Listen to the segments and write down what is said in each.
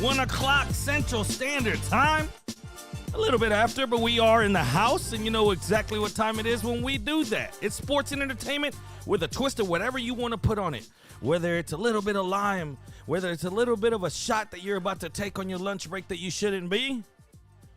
1 o'clock Central Standard Time. A little bit after, but we are in the house, and you know exactly what time it is when we do that. It's sports and entertainment with a twist of whatever you want to put on it. Whether it's a little bit of lime, whether it's a little bit of a shot that you're about to take on your lunch break that you shouldn't be,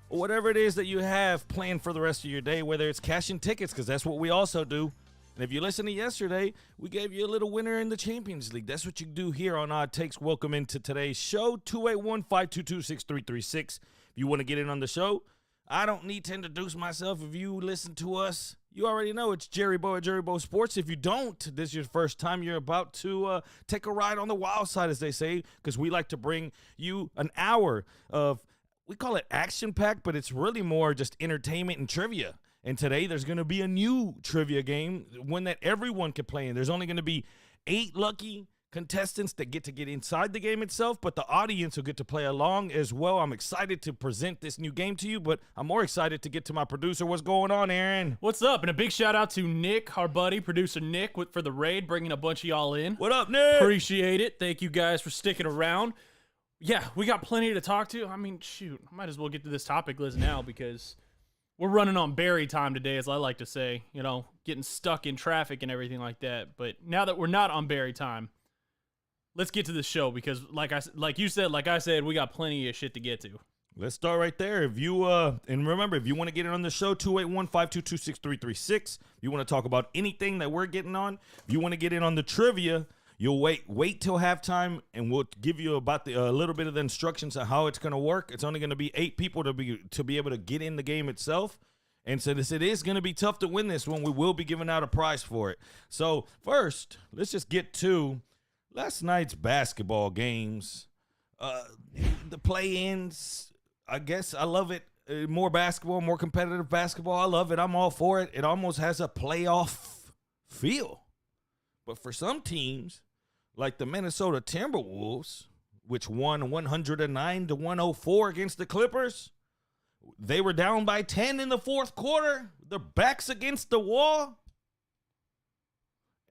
or whatever it is that you have planned for the rest of your day, whether it's cashing tickets, because that's what we also do. And if you listen to yesterday, we gave you a little winner in the Champions League. That's what you do here on Odd Takes. Welcome into today's show, 281-522-6336. If you want to get in on the show, I don't need to introduce myself. If you listen to us, you already know it's Jerry Bow at Jerry Bow Sports. If you don't, this is your first time, you're about to take a ride on the wild side, as they say, because we like to bring you an hour of, we call it action-packed, but it's really more just entertainment and trivia. And today there's going to be a new trivia game, one that everyone can play in. There's only going to be 8 lucky contestants that get inside the game itself, but the audience will get to play along as well. I'm excited to present this new game to you, but I'm more excited to get to my producer. What's going on, Aaron? What's up? And a big shout out to Nick, our buddy, producer Nick, for the raid, bringing a bunch of y'all in. What up, Nick? Appreciate it. Thank you guys for sticking around. Yeah, we got plenty to talk to. I mean, shoot, I might as well get to this topic list now because we're running on Barry time today, as I like to say, you know, getting stuck in traffic and everything like that. But now that we're not on Barry time, let's get to the show because like I said, we got plenty of shit to get to. Let's start right there. If you and remember, if you want to get in on the show, 281-522-6336. If you want to talk about anything that we're getting on, if you want to get in on the trivia, you'll wait till halftime, and we'll give you about a little bit of the instructions on how it's going to work. It's only going to be 8 people to be able to get in the game itself. And so it is going to be tough to win this one. We will be giving out a prize for it. So first, let's just get to last night's basketball games. The play-ins, I guess I love it. More basketball, more competitive basketball. I love it. I'm all for it. It almost has a playoff feel. But for some teams, like the Minnesota Timberwolves, which won 109-104 against the Clippers, they were down by 10 in the fourth quarter. Their backs against the wall.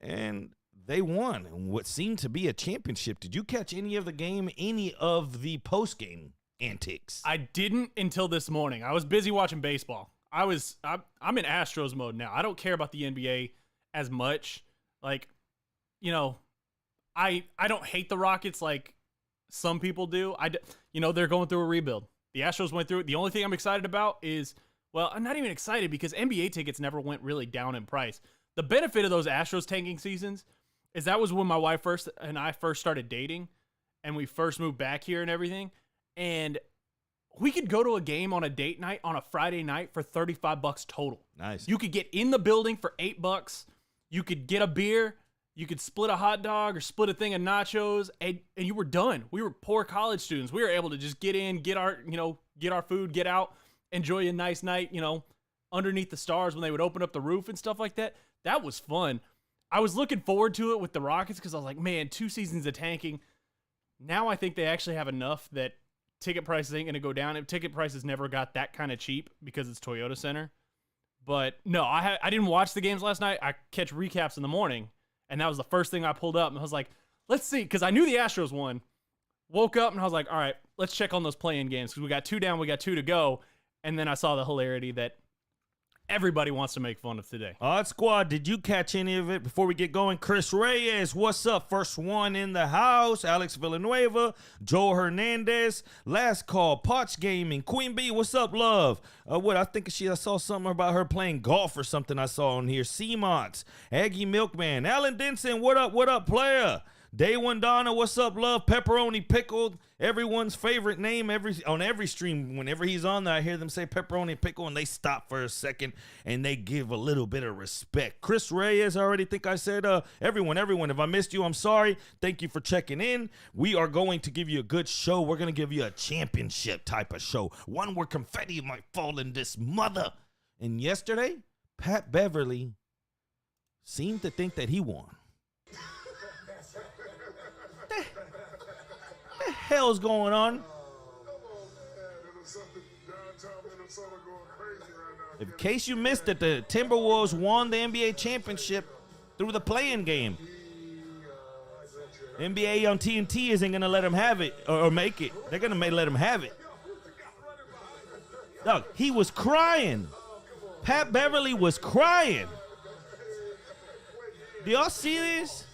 And they won in what seemed to be a championship. Did you catch any of the game, any of the post-game antics? I didn't until this morning. I was busy watching baseball. I'm in Astros mode now. I don't care about the NBA as much. Like, you know, I don't hate the Rockets like some people do. They're going through a rebuild. The Astros went through it. The only thing I'm excited about is, well, I'm not even excited because NBA tickets never went really down in price. The benefit of those Astros tanking seasons is that was when my wife and I first started dating and we first moved back here and everything. And we could go to a game on a date night on a Friday night for $35 total. Nice. You could get in the building for $8. You could get a beer. You could split a hot dog or split a thing of nachos, and you were done. We were poor college students. We were able to just get in, get our food, get out, enjoy a nice night, underneath the stars when they would open up the roof and stuff like that. That was fun. I was looking forward to it with the Rockets because I was like, man, 2 seasons of tanking. Now I think they actually have enough that ticket prices ain't going to go down. Ticket prices never got that kind of cheap because it's Toyota Center. But no, I didn't watch the games last night. I catch recaps in the morning. And that was the first thing I pulled up. And I was like, let's see. Because I knew the Astros won. Woke up and I was like, all right, let's check on those play-in games. Because we got 2 down, we got 2 to go. And then I saw the hilarity that everybody wants to make fun of today. Odd Squad, did you catch any of it before we get going? Chris Reyes, what's up? First one in the house. Alex Villanueva, Joe Hernandez, Last Call, Potch Gaming, Queen Bee, what's up, love? I saw something about her playing golf or something I saw on here. Seamonts, Aggie Milkman, Alan Denson, what up, player? Day One Donna, what's up, love? Pepperoni Pickled, everyone's favorite name on every stream. Whenever he's on there, I hear them say Pepperoni Pickle, and they stop for a second, and they give a little bit of respect. Chris Reyes, I already think I said everyone. If I missed you, I'm sorry. Thank you for checking in. We are going to give you a good show. We're going to give you a championship type of show, one where confetti might fall in this mother. And yesterday, Pat Beverly seemed to think that he won. What the hell's going on? In case you missed it, the Timberwolves won the NBA championship through the play-in game. NBA on TNT isn't going to let him have it or make it. They're going to let him have it. Dog, he was crying. Pat Beverly was crying. Do y'all see this?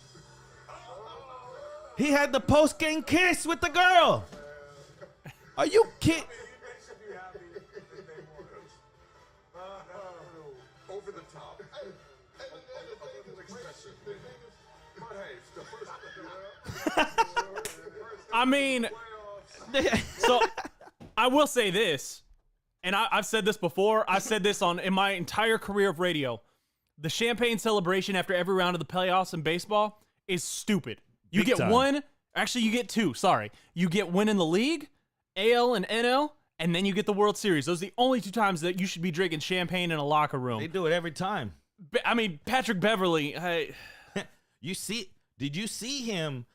He had the post-game kiss with the girl. Are you kidding? Over the top. I mean, so I will say this, and I've said this before. I've said this in my entire career of radio. The champagne celebration after every round of the playoffs in baseball is stupid. You Big get time. one. Actually, you get two. Sorry. You get one in the league, AL and NL, and then you get the World Series. Those are the only two times that you should be drinking champagne in a locker room. They do it every time. I mean, Patrick Beverly. Did you see him?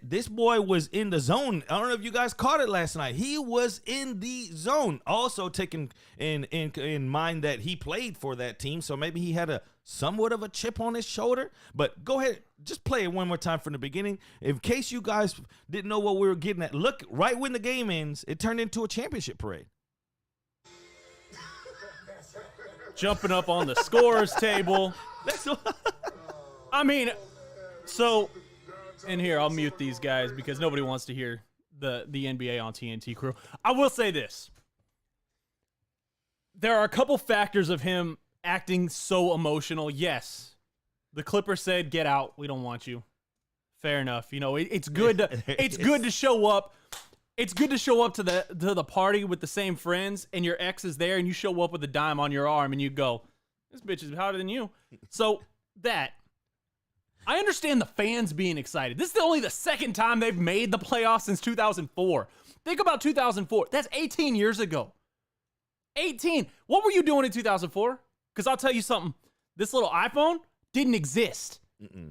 This boy was in the zone. I don't know if you guys caught it last night. He was in the zone. Also taking in mind that he played for that team, so maybe he had a somewhat of a chip on his shoulder. But go ahead, just play it one more time from the beginning. In case you guys didn't know what we were getting at, look, right when the game ends, it turned into a championship parade. Jumping up on the scores table. I mean, so, and here, I'll mute these guys because nobody wants to hear the NBA on TNT crew. I will say this. There are a couple factors of him acting so emotional. Yes, the Clippers said, "Get out. We don't want you." Fair enough. You know, it's good to show up. It's good to show up to the party with the same friends, and your ex is there, and you show up with a dime on your arm, and you go, "This bitch is hotter than you." So that, I understand the fans being excited. This is only the second time they've made the playoffs since 2004. Think about 2004. That's 18 years ago. 18. What were you doing in 2004? Because I'll tell you something. This little iPhone didn't exist.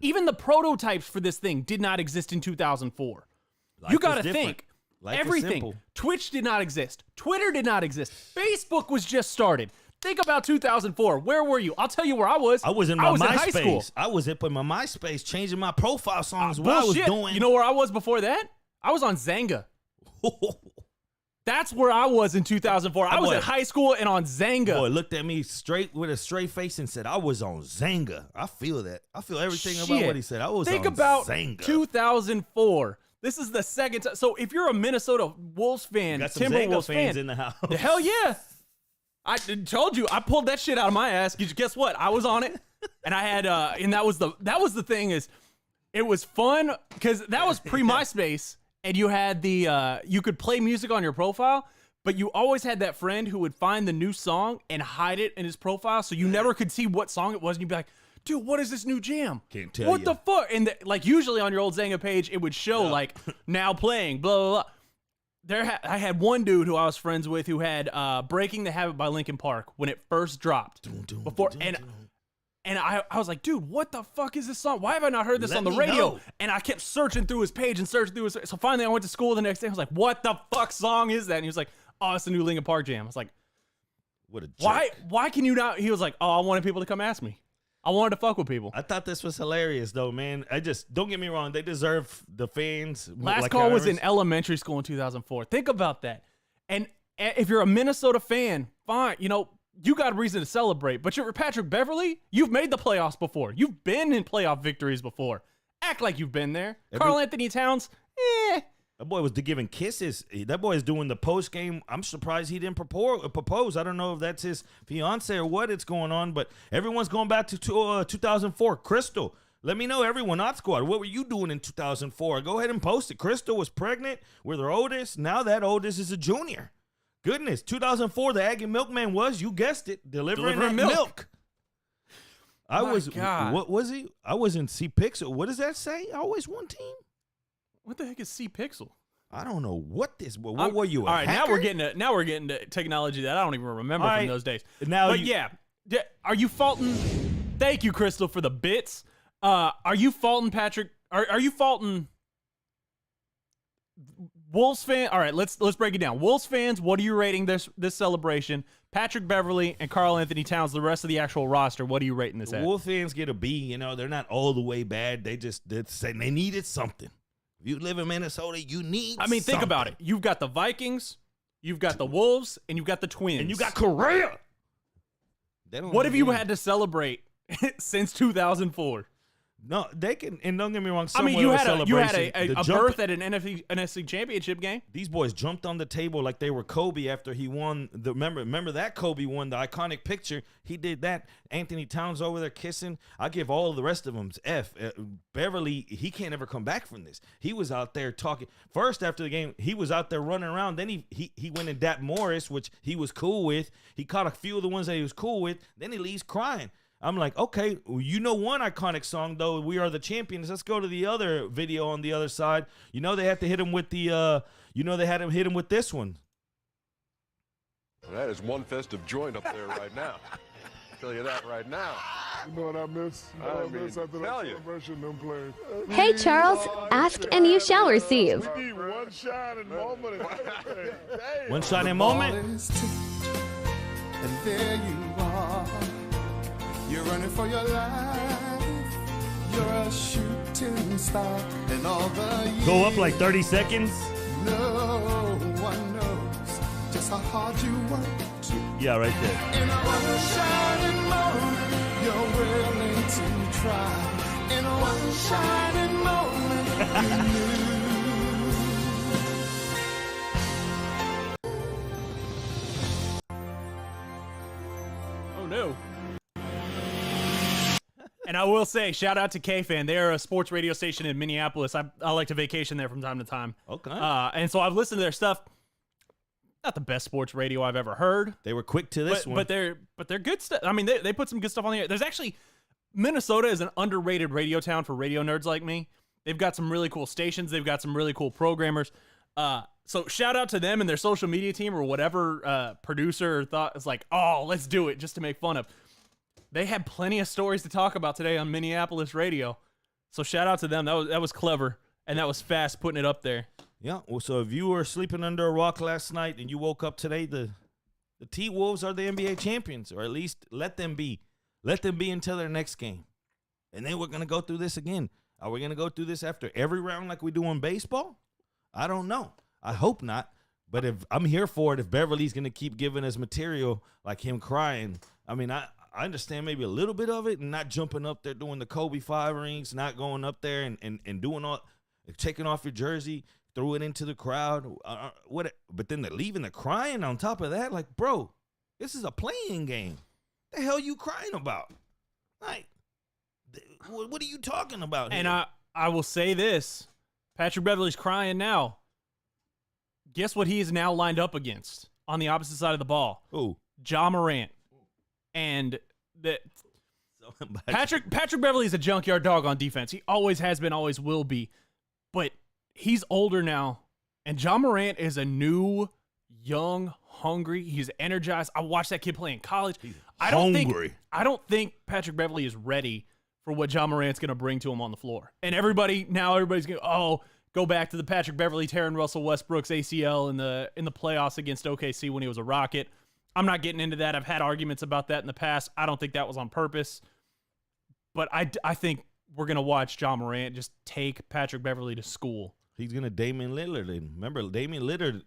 Even the prototypes for this thing did not exist in 2004. You got to think. Everything. Twitch did not exist. Twitter did not exist. Facebook was just started. Think about 2004. Where were you? I'll tell you where I was. I was in my in high school. MySpace. I was up in my MySpace changing my profile songs. What Bullshit. I was doing. You know where I was before that? I was on Zanga. That's where I was in 2004. I was in high school and on Zanga. Boy looked at me straight with a straight face and said, "I was on Zanga." I feel that. I feel everything about what he said. I was Think on about Zanga. 2004. This is the second time. So if you're a Minnesota Wolves fan, Got some Zanga Timberwolves fans fan, in the house. the hell yeah. I told you, I pulled that shit out of my ass. Guess what? I was on it, and I had, and that was the thing is, it was fun because that was pre MySpace, and you had you could play music on your profile, but you always had that friend who would find the new song and hide it in his profile, so you never could see what song it was, and you'd be like, "Dude, what is this new jam? Can't tell What you. the fuck?" And like usually on your old Zanga page, it would show like now playing, blah blah blah. I had one dude who I was friends with who had "Breaking the Habit" by Linkin Park when it first dropped. And I was like, dude, what the fuck is this song? Why have I not heard this Let on the me radio? know. And I kept searching through his page and searching through his. So finally, I went to school the next day. I was like, what the fuck song is that? And he was like, oh, it's the new Linkin Park jam. I was like, What a jerk. why can you not? He was like, oh, I wanted people to come ask me. I wanted to fuck with people. I thought this was hilarious, though, man. Don't get me wrong. They deserve the fans. Last like call was ours. in elementary school in 2004. Think about that. And if you're a Minnesota fan, fine, you got a reason to celebrate. But you're Patrick Beverly, you've made the playoffs before. You've been in playoff victories before. Act like you've been there. Karl Anthony Towns, That boy was giving kisses. That boy is doing the post game. I'm surprised he didn't propose. I don't know if that's his fiance or what it's going on, but everyone's going back to 2004. Crystal, let me know, everyone, Not Squad. What were you doing in 2004? Go ahead and post it. Crystal was pregnant with her oldest. Now that oldest is a junior. Goodness, 2004, the Aggie Milkman was, you guessed it, delivering that milk. God. What was he? I was in C Pixel. What does that say? Always one team? what the heck is C Pixel? I don't know what were you? All right, hacker? now we're getting to technology that I don't even remember All from right. those days. Now But you- yeah, are you faulting? Thank you, Crystal, for the bits. Are you faulting Patrick? Are you faulting Wolves fan? All right, let's break it down. Wolves fans, what are you rating this celebration? Patrick Beverly and Karl Anthony Towns, the rest of the actual roster, what are you rating this The at? Wolf fans get a B. They're not all the way bad. They just did say they needed something. If you live in Minnesota, you need I mean, think about something. it. You've got the Vikings, you've got the Wolves, and you've got the Twins. And you got Correa. What have you had to celebrate since 2004? No, they can, and don't get me wrong. I mean, you had a jump, berth at an NFC championship game. These boys jumped on the table like they were Kobe after he won the. Remember that Kobe won the iconic picture. He did that. Anthony Towns over there kissing. I give all of the rest of them F. Beverly, he can't ever come back from this. He was out there talking first after the game. He was out there running around. Then he went and dapped Morris, which he was cool with. He caught a few of the ones that he was cool with. Then he leaves crying. I'm like, okay, you know one iconic song, though, We Are the Champions. Let's go to the other video on the other side. You know they had to hit him with the, they had him hit him with this one. That is one festive joint up there right now. I'll tell you that right now. You know what I miss? I mean, miss after that tell you. celebration, them playing. Hey Charles, ask and you shall receive. We need one shining moment. And everything. Damn. One shining moment. And there you are. You're running for your life. You're a shooting star. And all the years, Go up like 30 seconds. no one knows just how hard you worked. Yeah, right there. In one shining moment, you're willing to try. In one shining moment, you knew. Oh no. And I will say, shout out to K-Fan. They're a sports radio station in Minneapolis. I like to vacation there from time to time. Okay. And so I've listened to their stuff. Not the best sports radio I've ever heard. They were quick to this one. But they're good stuff. I mean, they put some good stuff on the air. There's actually Minnesota is an underrated radio town for radio nerds like me. They've got some really cool stations. They've got some really cool programmers. So shout out to them and their social media team or whatever producer thought is like, oh, let's do it just to make fun of. They had plenty of stories to talk about today on Minneapolis radio. So shout out to them. That was clever and that was fast putting it up there. Yeah, well, so if you were sleeping under a rock last night and you woke up today, the T-Wolves are the NBA champions, or at least let them be. Let them be until their next game. And then we're going to go through this again. Are we going to go through this after every round like we do in baseball? I don't know. I hope not. But if I'm here for it, if Beverly's going to keep giving us material like him crying, I mean, I understand maybe a little bit of it and not jumping up there doing the Kobe 5 rings, not going up there and doing all, taking off your jersey, threw it into the crowd. But then they're leaving the crying on top of that. Like, bro, this is a playing game. The hell you crying about? Like, what are you talking about here? And I will say this. Patrick Beverly's crying now. Guess what he is now lined up against on the opposite side of the ball? Ooh. Ja Morant. And Patrick Beverly is a junkyard dog on defense. He always has been, always will be. But he's older now, and Ja Morant is a new, young, hungry. He's energized. I watched that kid play in college. I don't think Patrick Beverly is ready for what Ja Morant's going to bring to him on the floor. And everybody's going, go back to the Patrick Beverly tearing Russell Westbrook's ACL in the playoffs against OKC when he was a Rocket. I'm not getting into that. I've had arguments about that in the past. I don't think that was on purpose. But I think we're going to watch Ja Morant just take Patrick Beverly to school. He's going to Damian Lillard. Remember, Damian Lillard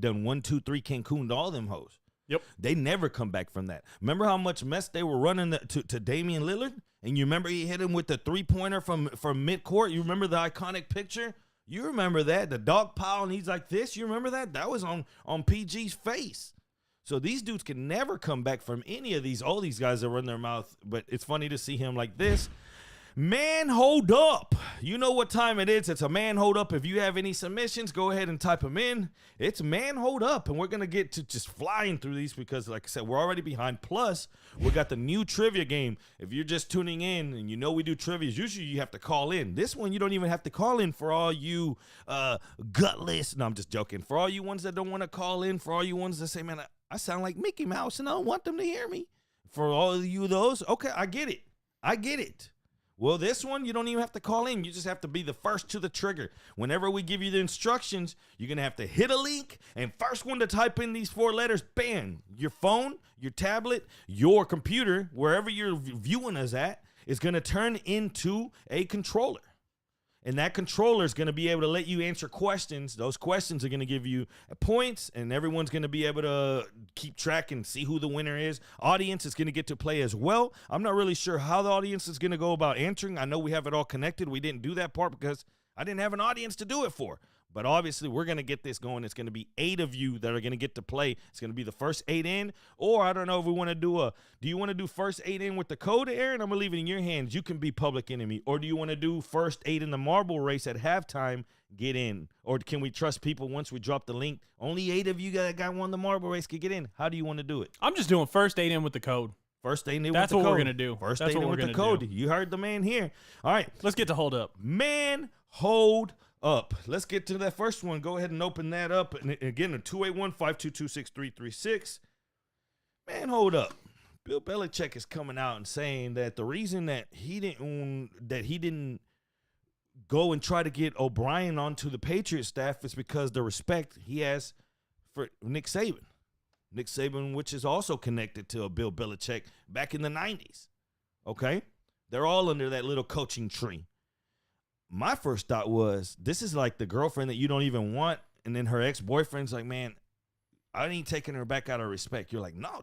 done 1, 2, 3 Cancun to all them hoes. Yep. They never come back from that. Remember how much mess they were running to Damian Lillard? And you remember he hit him with the three-pointer from midcourt? You remember the iconic picture? You remember that? The dog pile, and he's like this? You remember that? That was on PG's face. So these dudes can never come back from any of these. All these guys that run their mouth. But it's funny to see him like this. Man, hold up. You know what time it is. It's a man hold up. If you have any submissions, go ahead and type them in. It's man hold up. And we're going to get to just flying through these because, like I said, we're already behind. Plus, we got the new trivia game. If you're just tuning in and you know we do trivia, usually you have to call in. This one, you don't even have to call in for all you gutless. No, I'm just joking. For all you ones that don't want to call in, for all you ones that say, man, I sound like Mickey Mouse and I don't want them to hear me. For all of you those, okay, I get it. Well, this one, you don't even have to call in. You just have to be the first to the trigger. Whenever we give you the instructions, you're going to have to hit a link, and first one to type in these 4 letters, bam, your phone, your tablet, your computer, wherever you're viewing us at, is going to turn into a controller. And that controller is going to be able to let you answer questions. Those questions are going to give you points, and everyone's going to be able to keep track and see who the winner is. Audience is going to get to play as well. I'm not really sure how the audience is going to go about answering. I know we have it all connected. We didn't do that part because I didn't have an audience to do it for. But obviously, we're going to get this going. It's going to be 8 of you that are going to get to play. It's going to be the first 8 in. Or I don't know if we want to do do you want to do first 8 in with the code, Aaron? I'm going to leave it in your hands. You can be Public Enemy. Or do you want to do first 8 in the marble race at halftime, get in? Or can we trust people once we drop the link? Only 8 of you that got won the marble race can get in. How do you want to do it? I'm just doing first 8 in with the code. First 8 in with the code. That's what we're going to do. First That's 8 in what we're with the gonna code. do. You heard the man here. All right. Let's get to hold up. Man, hold up. Let's get to that first one. Go ahead and open that up. And again, 281-522-6336. Man, hold up. Bill Belichick is coming out and saying that the reason that he didn't go and try to get O'Brien onto the Patriots staff is because the respect he has for Nick Saban. Nick Saban, which is also connected to Bill Belichick back in the 90s. Okay? They're all under that little coaching tree. My first thought was, this is like the girlfriend that you don't even want, and then her ex-boyfriend's like, man, I ain't taking her back out of respect. You're like, no.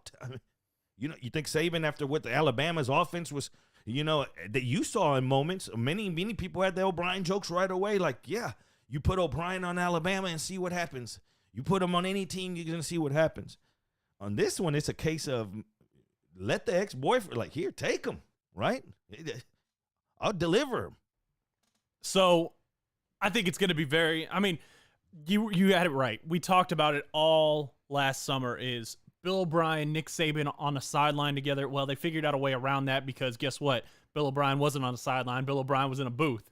You think Saban, after what the Alabama's offense was, that you saw in moments, many people had the O'Brien jokes right away. Like, yeah, you put O'Brien on Alabama and see what happens. You put him on any team, you're going to see what happens. On this one, it's a case of let the ex-boyfriend, like, here, take him, right? I'll deliver him. So I think it's going to be you had it right. We talked about it all last summer is Bill O'Brien, Nick Saban on a sideline together. Well, they figured out a way around that because guess what? Bill O'Brien wasn't on a sideline. Bill O'Brien was in a booth.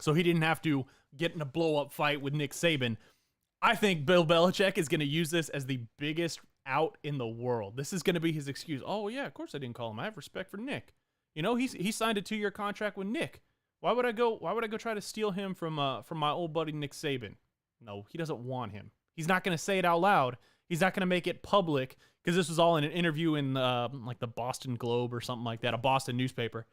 So he didn't have to get in a blow-up fight with Nick Saban. I think Bill Belichick is going to use this as the biggest out in the world. This is going to be his excuse. Oh, yeah, of course I didn't call him. I have respect for Nick. He signed a 2-year contract with Nick. Why would I go try to steal him from my old buddy Nick Saban? No, he doesn't want him. He's not going to say it out loud. He's not going to make it public because this was all in an interview in like the Boston Globe or something like that, a Boston newspaper.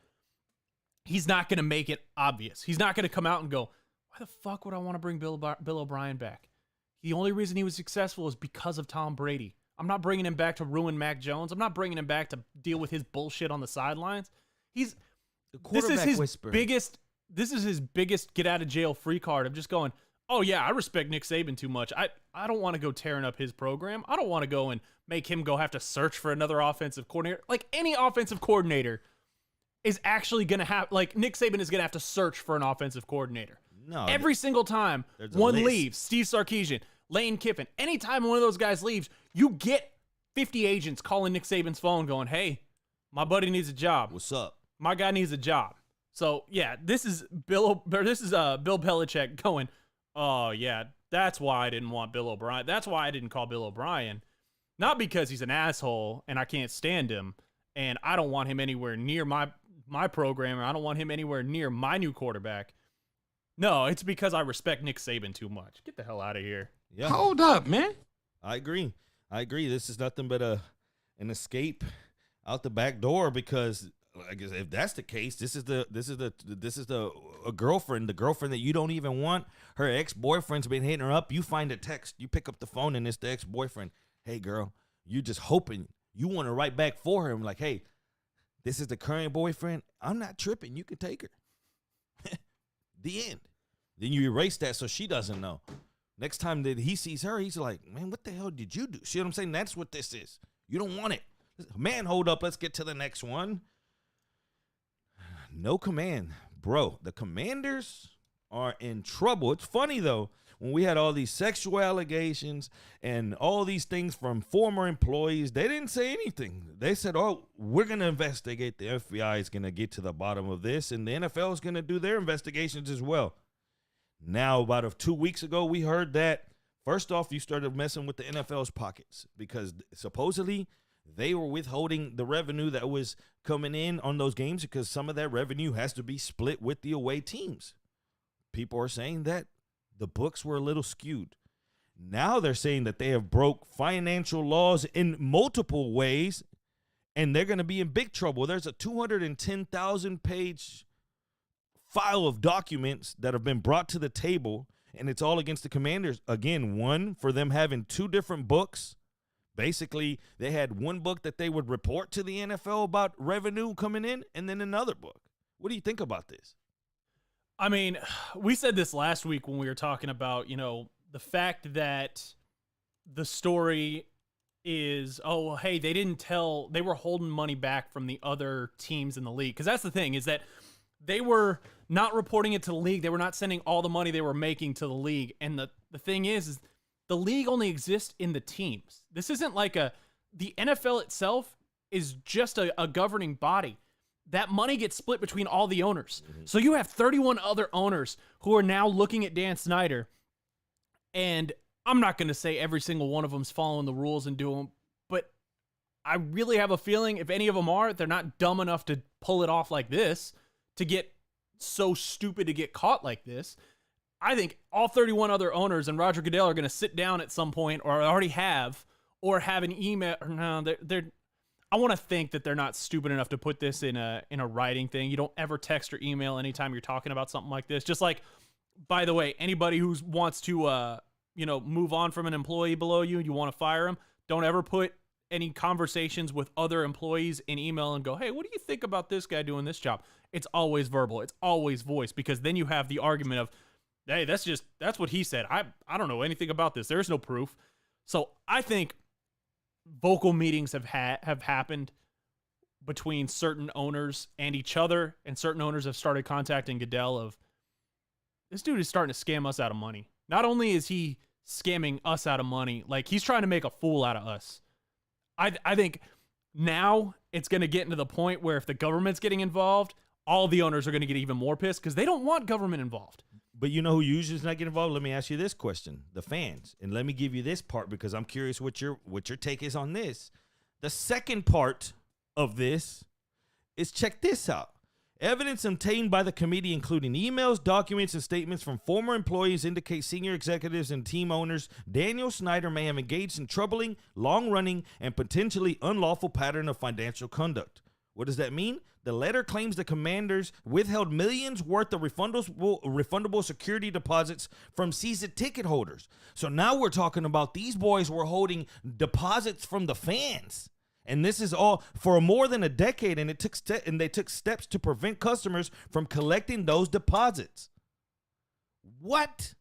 He's not going to make it obvious. He's not going to come out and go, why the fuck would I want to bring Bill O'Brien back? The only reason he was successful is because of Tom Brady. I'm not bringing him back to ruin Mac Jones. I'm not bringing him back to deal with his bullshit on the sidelines. This is his biggest get out of jail free card of just going, oh yeah, I respect Nick Saban too much. I don't want to go tearing up his program. I don't want to go and make him go have to search for another offensive coordinator. Like any offensive coordinator is actually going to have, like Nick Saban is going to have to search for an offensive coordinator. No, every single time one leaves, Steve Sarkisian, Lane Kiffin, anytime one of those guys leaves, you get 50 agents calling Nick Saban's phone going, hey, my buddy needs a job. What's up? My guy needs a job. So yeah, this is Bill Belichick going, oh yeah, that's why I didn't want Bill O'Brien. That's why I didn't call Bill O'Brien. Not because he's an asshole and I can't stand him and I don't want him anywhere near my program or I don't want him anywhere near my new quarterback. No, it's because I respect Nick Saban too much. Get the hell out of here. Yeah. Hold up, man. I agree. This is nothing but an escape out the back door because I guess if that's the case, this is a girlfriend, the girlfriend that you don't even want. Her ex-boyfriend's been hitting her up. You find a text, you pick up the phone, and it's the ex-boyfriend. Hey, girl, you just hoping you want to write back for him like, hey, this is the current boyfriend. I'm not tripping. You can take her. The end. Then you erase that so she doesn't know. Next time that he sees her, he's like, man, what the hell did you do? See what I'm saying? That's what this is. You don't want it. Man, hold up. Let's get to the next one. No command. Bro, the Commanders are in trouble. It's funny, though, when we had all these sexual allegations and all these things from former employees, they didn't say anything. They said, oh, we're going to investigate. The FBI is going to get to the bottom of this, and the NFL is going to do their investigations as well. Now, about 2 weeks ago, we heard that, first off, you started messing with the NFL's pockets because supposedly they were withholding the revenue that was coming in on those games because some of that revenue has to be split with the away teams. People are saying that the books were a little skewed. Now they're saying that they have broke financial laws in multiple ways, and they're going to be in big trouble. There's a 210,000-page file of documents that have been brought to the table, and it's all against the Commanders. Again, one, for them having two different books. Basically, they had one book that they would report to the NFL about revenue coming in, and then another book. What do you think about this? I mean, we said this last week when we were talking about, the fact that the story is, oh, hey, they were holding money back from the other teams in the league. Because that's the thing, is that they were not reporting it to the league. They were not sending all the money they were making to the league. And the thing is the league only exists in the teams. This isn't like the NFL itself is just a governing body. That money gets split between all the owners. Mm-hmm. So you have 31 other owners who are now looking at Dan Snyder. And I'm not going to say every single one of them's following the rules and doing them, but I really have a feeling if any of them are, they're not dumb enough to pull it off like this, to get so stupid to get caught like this. I think all 31 other owners and Roger Goodell are going to sit down at some point, or already have, or have an email. Or no, they're I want to think that they're not stupid enough to put this in a writing thing. You don't ever text or email anytime you're talking about something like this. Just like, by the way, anybody who wants to move on from an employee below you and you want to fire them, don't ever put any conversations with other employees in email and go, hey, what do you think about this guy doing this job? It's always verbal. It's always voice, because then you have the argument of, hey, that's what he said. I don't know anything about this. There's no proof. So I think vocal meetings have happened between certain owners and each other, and certain owners have started contacting Goodell of, this dude is starting to scam us out of money. Not only is he scamming us out of money, like he's trying to make a fool out of us. I think now it's going to get into the point where if the government's getting involved, all the owners are going to get even more pissed because they don't want government involved. But you know who usually is not getting involved? Let me ask you this question. The fans. And let me give you this part because I'm curious what your take is on this. The second part of this is, check this out. Evidence obtained by the committee, including emails, documents, and statements from former employees, indicate senior executives and team owners Daniel Snyder may have engaged in troubling, long-running, and potentially unlawful pattern of financial conduct. What does that mean? The letter claims the Commanders withheld millions worth of refundable security deposits from season ticket holders. So now we're talking about these boys were holding deposits from the fans. And this is all for more than a decade, and they took steps to prevent customers from collecting those deposits. What?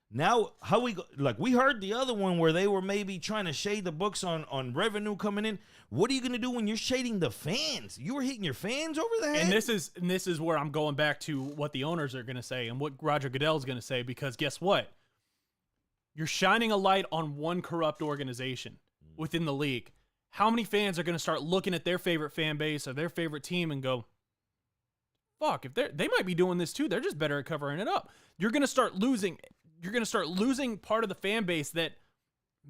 Now, how we go? Like, we heard the other one where they were maybe trying to shade the books on revenue coming in. What are you going to do when you're shading the fans? You were hitting your fans over the head? And this is where I'm going back to what the owners are going to say and what Roger Goodell is going to say, because guess what? You're shining a light on one corrupt organization within the league. How many fans are going to start looking at their favorite fan base or their favorite team and go, fuck, if they might be doing this too, they're just better at covering it up. You're going to start losing part of the fan base that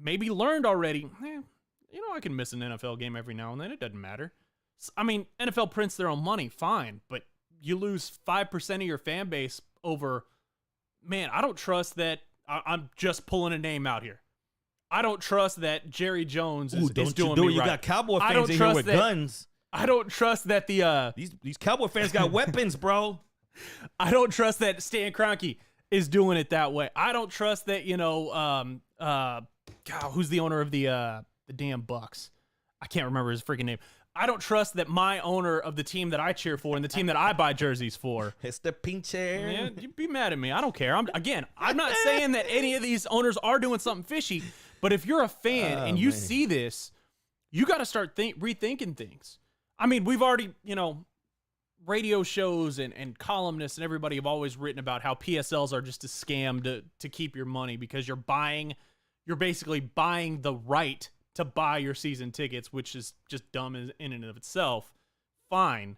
maybe learned already, I can miss an NFL game every now and then. It doesn't matter. I mean, NFL prints their own money, fine, but you lose 5% of your fan base over, man, I don't trust that. I'm just pulling a name out here. I don't trust that Jerry Jones is doing me right. You got Cowboy fans in here with guns. I don't trust that these Cowboy fans got weapons, bro. I don't trust that Stan Kroenke is doing it that way. I don't trust that, God, who's the owner of the damn Bucks? I can't remember his freaking name. I don't trust that my owner of the team that I cheer for and the team that I buy jerseys for. It's the pinche. Man, you be mad at me. I don't care. I'm not saying that any of these owners are doing something fishy, but if you're a fan and you see this, you got to start rethinking things. I mean, we've already, radio shows and columnists and everybody have always written about how PSLs are just a scam to keep your money because you're basically buying the right to buy your season tickets, which is just dumb in and of itself. Fine.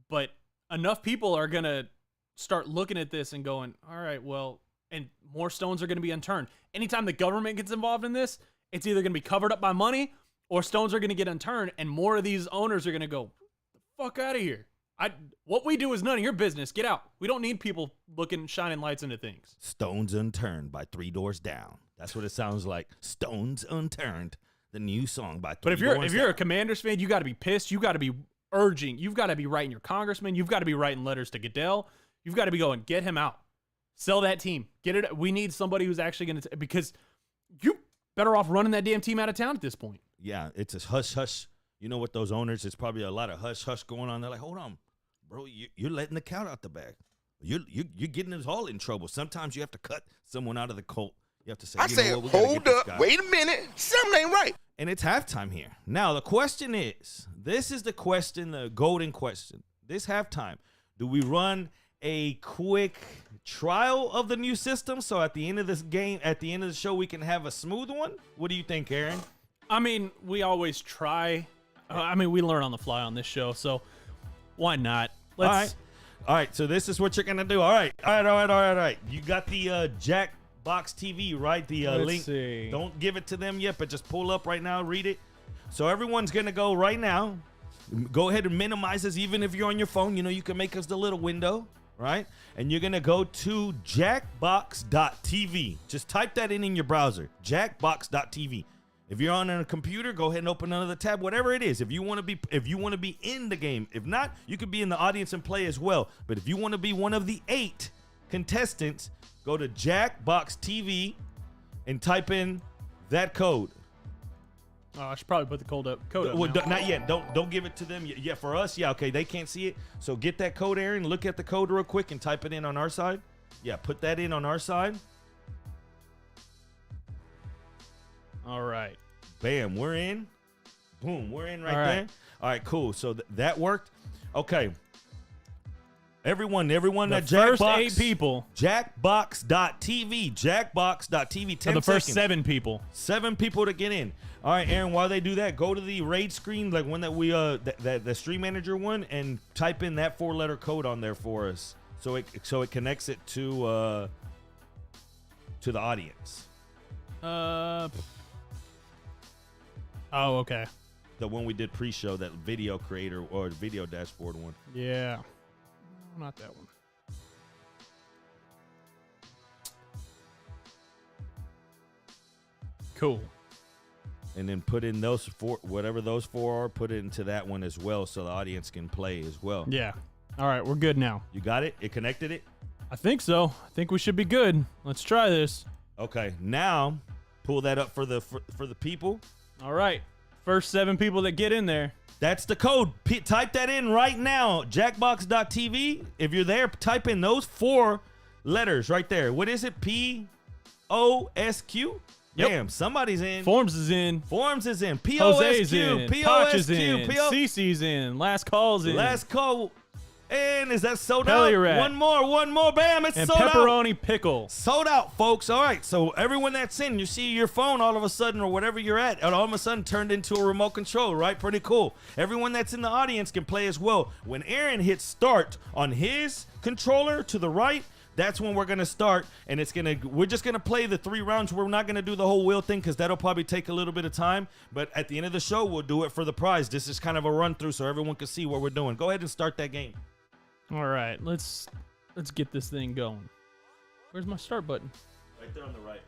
But enough people are going to start looking at this and going, all right, well, and more stones are going to be unturned. Anytime the government gets involved in this, it's either going to be covered up by money or stones are going to get unturned, and more of these owners are going to go, the fuck out of here. What we do is none of your business. Get out. We don't need people shining lights into things. Stones Unturned by Three Doors Down. That's what it sounds like. Stones Unturned, the new song by Three Doors Down. But if you're a Commanders fan, you got to be pissed. You got to be urging. You've got to be writing your congressman. You've got to be writing letters to Goodell. You've got to be going, get him out. Sell that team. Get it. We need somebody who's actually going to, because you better off running that damn team out of town at this point. Yeah, it's a hush hush. You know what, those owners, it's probably a lot of hush hush going on. They're like, hold on, bro, you're letting the cat out the bag. You're getting us all in trouble. Sometimes you have to cut someone out of the cult. You have to say, I you know said, what, we gotta hold get this up, guy. wait a minute, something ain't right. And it's halftime here. Now, the question is, this is the question, the golden question. This halftime, do we run a quick trial of the new system so at the end of this game, at the end of the show, we can have a smooth one? What do you think, Aaron? I mean, we always try. We learn on the fly on this show, so why not? Let's. All right, so this is what you're going to do. All right. You got the Jackbox TV, right? The Let's link. see. Don't give it to them yet, but just pull up right now, read it. So everyone's going to go right now. Go ahead and minimize this, even if you're on your phone. You know, you can make us the little window, right? And you're going to go to jackbox.tv. Just type that in your browser, jackbox.tv. If you're on a computer, go ahead and open another tab, whatever it is. If you want to be in the game. If not, you could be in the audience and play as well. But if you want to be one of the 8 contestants, go to Jackbox TV and type in that code. Oh, I should probably put the code up. Well, Now. not yet. Don't give it to them. Yeah, for us, yeah, okay, they can't see it. So get that code, Aaron. Look at the code real quick and type it in on our side. Yeah, put that in on our side. All right. Bam, we're in. Boom, we're in right All right. there. All right, cool. So that worked. Okay. Everyone The at first Jackbox, 8 people. Jackbox.tv, Jackbox.tv. 10 Or the first seconds. 7 people. 7 people to get in. All right, Aaron, while they do that, go to the raid screen, like one that we the stream manager one, and type in that 4-letter code on there for us. So it connects it to the audience. Oh, okay. The one we did pre-show, that video creator or video dashboard one. Yeah. Not that one. Cool. And then put in those 4, whatever those 4 are, put it into that one as well so the audience can play as well. Yeah. All right, we're good now. You got it? It connected it? I think so. I think we should be good. Let's try this. Okay. Now, pull that up for the people. All right. First 7 people that get in there. That's the code. Type that in right now. Jackbox.tv. If you're there, type in those 4 letters right there. What is it? P-O-S-Q? Yep. Damn, somebody's in. Forms is in. Forms is in. Jose's P-O-S-Q. in. P-O-S-Q. Potch is in. P-O- Cece's in. Last call's in. Last call. And is that sold Pelly out? Rat. One more. Bam, it's and sold out. pepperoni pickle. Sold out, folks. All right, so everyone that's in, you see your phone all of a sudden or whatever you're at, and all of a sudden turned into a remote control, right? Pretty cool. Everyone that's in the audience can play as well. When Aaron hits start on his controller to the right, that's when we're gonna start, and we're just gonna play the 3 rounds. We're not gonna do the whole wheel thing because that'll probably take a little bit of time. But at the end of the show, we'll do it for the prize. This is kind of a run through so everyone can see what we're doing. Go ahead and start that game. All right, let's get this thing going. Where's my start button? Right there on the right.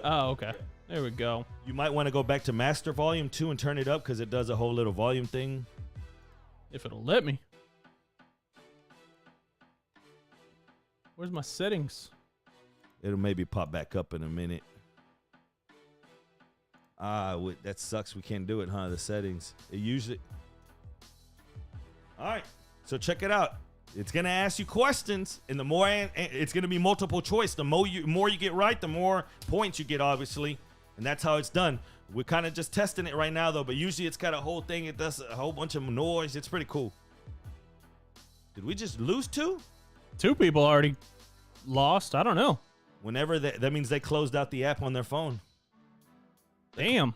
Oh, okay. There we go. You might want to go back to master volume 2 and turn it up because it does a whole little volume thing. If it'll let me. Where's my settings? It'll maybe pop back up in a minute. That sucks. We can't do it, huh? The settings. It usually. All right. So check it out. It's gonna ask you questions, and the more it's gonna be multiple choice. The more you get right, the more points you get, obviously, and that's how it's done. We're kind of just testing it right now, though. But usually it's got a whole thing. It does a whole bunch of noise. It's pretty cool. Did we just lose 2? 2 people already lost. I don't know. Whenever that means they closed out the app on their phone. Damn.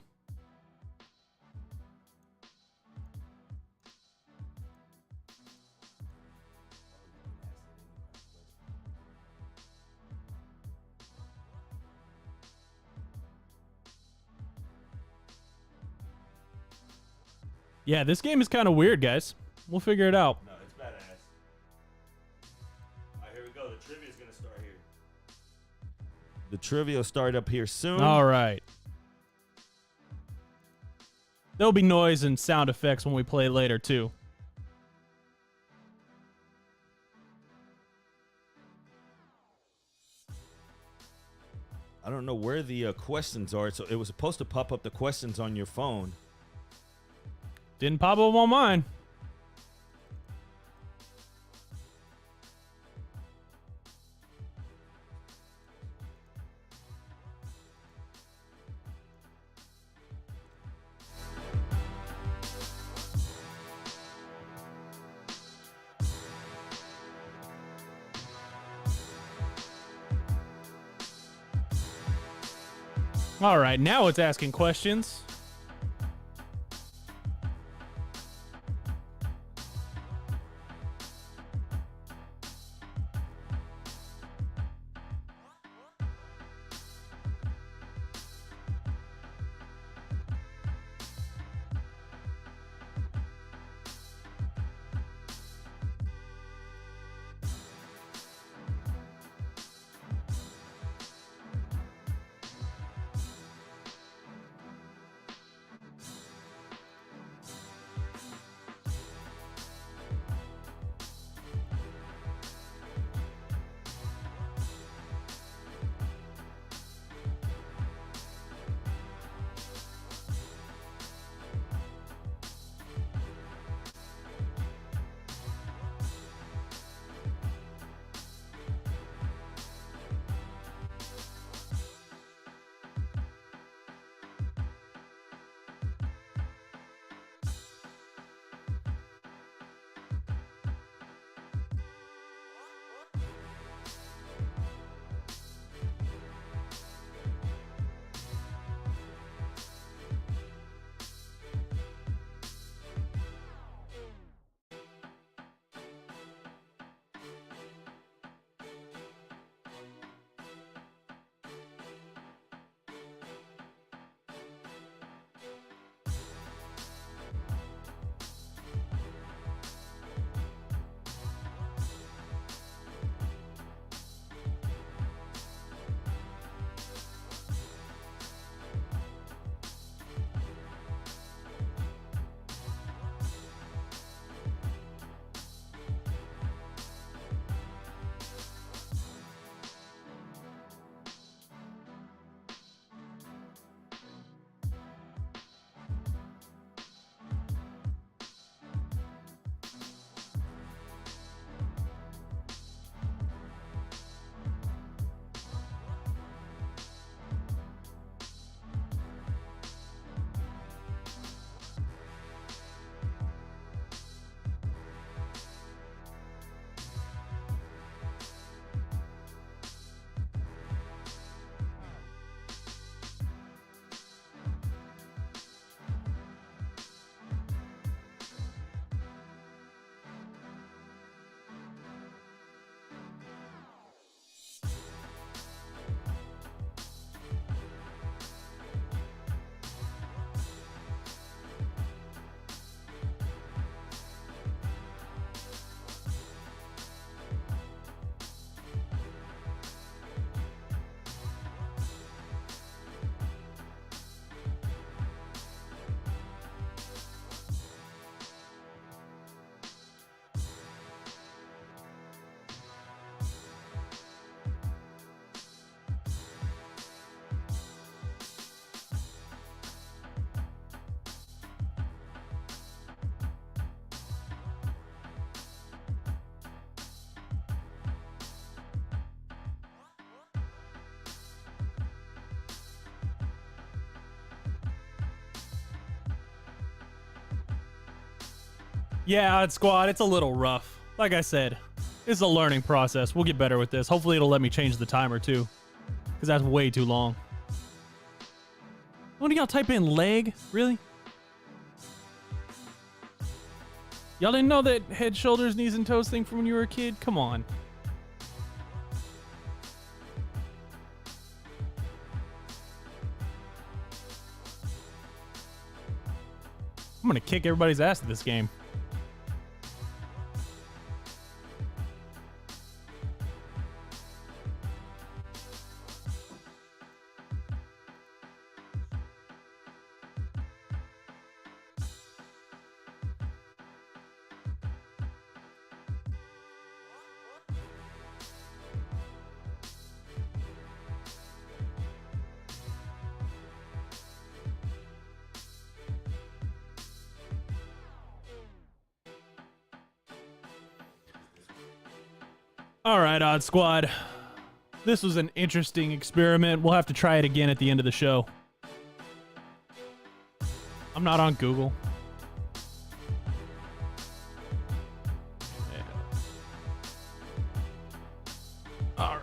Yeah, this game is kind of weird, guys. We'll figure it out. No, it's badass. All right, here we go. The trivia's gonna start here. The trivia will start up here soon. All right. There'll be noise and sound effects when we play later, too. I don't know where the questions are. So it was supposed to pop up the questions on your phone. Didn't pop up on mine. All right, now it's asking questions. Yeah, Odd Squad, it's a little rough. Like I said, it's a learning process. We'll get better with this. Hopefully it'll let me change the timer too, because that's way too long. What do y'all type in leg? Really? Y'all didn't know that head, shoulders, knees, and toes thing from when you were a kid? Come on. I'm gonna kick everybody's ass at this game. All right, Odd Squad. This was an interesting experiment. We'll have to try it again at the end of the show. I'm not on Google. Yeah. All right.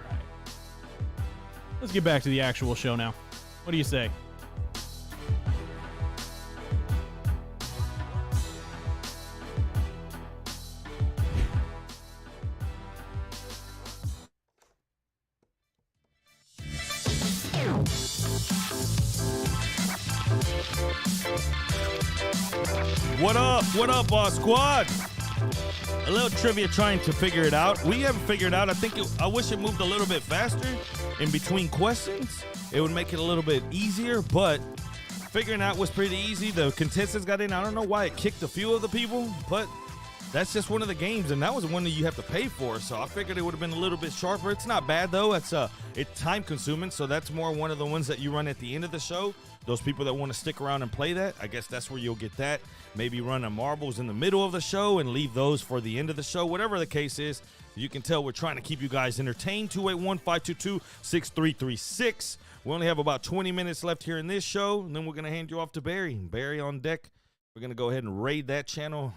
Let's get back to the actual show now. What do you say? What up, Odd Squad? A little trivia trying to figure it out. We haven't figured out. I wish it moved a little bit faster in between questions. It would make it a little bit easier, but figuring out was pretty easy. The contestants got in. I don't know why it kicked a few of the people, but that's just one of the games, and that was one that you have to pay for, so I figured it would have been a little bit sharper. It's not bad, though. It's time-consuming, so that's more one of the ones that you run at the end of the show. Those people that want to stick around and play that, I guess that's where you'll get that. Maybe run a marbles in the middle of the show and leave those for the end of the show. Whatever the case is, you can tell we're trying to keep you guys entertained. 281-522-6336. We only have about 20 minutes left here in this show, and then we're going to hand you off to Barry. Barry on deck. We're going to go ahead and raid that channel,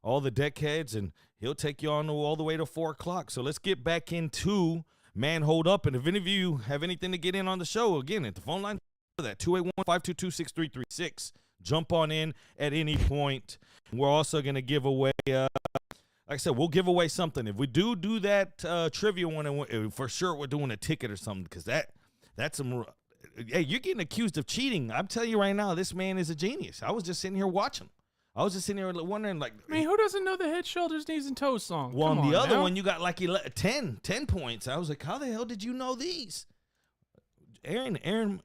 all the deck heads, and he'll take you on all the way to 4 o'clock. So let's get back into Man Hold Up. And if any of you have anything to get in on the show, again, at the phone line, that 281-522-6336. Jump on in at any point. We're also going to give away, like I said, we'll give away something. If we do that trivia one, for sure we're doing a ticket or something, because that's some. Hey, you're getting accused of cheating. I'm telling you right now, this man is a genius. I was just sitting here watching. I was just sitting here wondering, like, I mean, who doesn't know the Head, Shoulders, Knees, and Toes song? Well, on the other now. one, you got like 10 points. I was like, how the hell did you know these? Aaron.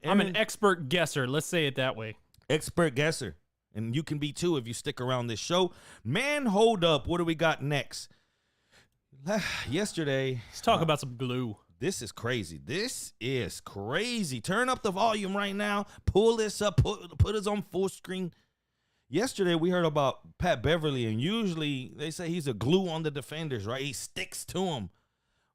I'm an expert guesser. Let's say it that way. Expert guesser. And you can be too if you stick around this show. Man, hold up. What do we got next? Yesterday. Let's talk about some glue. This is crazy. Turn up the volume right now. Pull this up. Put us on full screen. Yesterday, we heard about Pat Beverly, and usually they say he's a glue on the defenders, right? He sticks to them.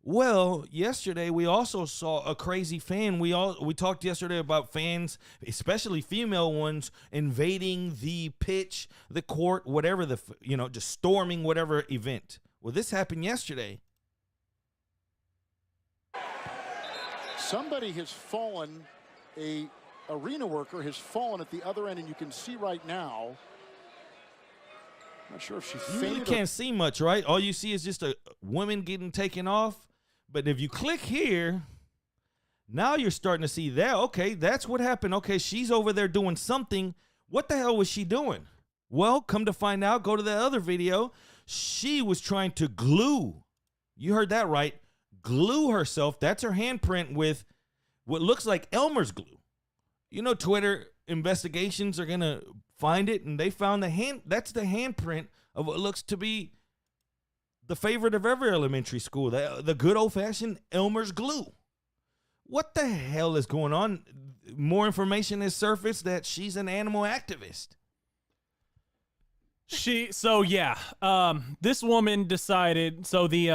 Well, yesterday we also saw a crazy fan. We talked yesterday about fans, especially female ones, invading the pitch, the court, whatever just storming whatever event. Well, this happened yesterday. Somebody has fallen, a arena worker has fallen at the other end, and you can see right now. Not sure if she fainted. You really can't see much, right? All you see is just a woman getting taken off. But if you click here, now you're starting to see that. Okay, that's what happened. Okay, she's over there doing something. What the hell was she doing? Well, come to find out, go to the other video. She was trying to glue. You heard that right. Glue herself. That's her handprint with what looks like Elmer's glue. You know, Twitter investigations are going to find it, and they found that's the handprint of what looks to be the favorite of every elementary school, the good old-fashioned Elmer's glue. What the hell is going on? More information has surfaced that she's an animal activist. This woman decided, so the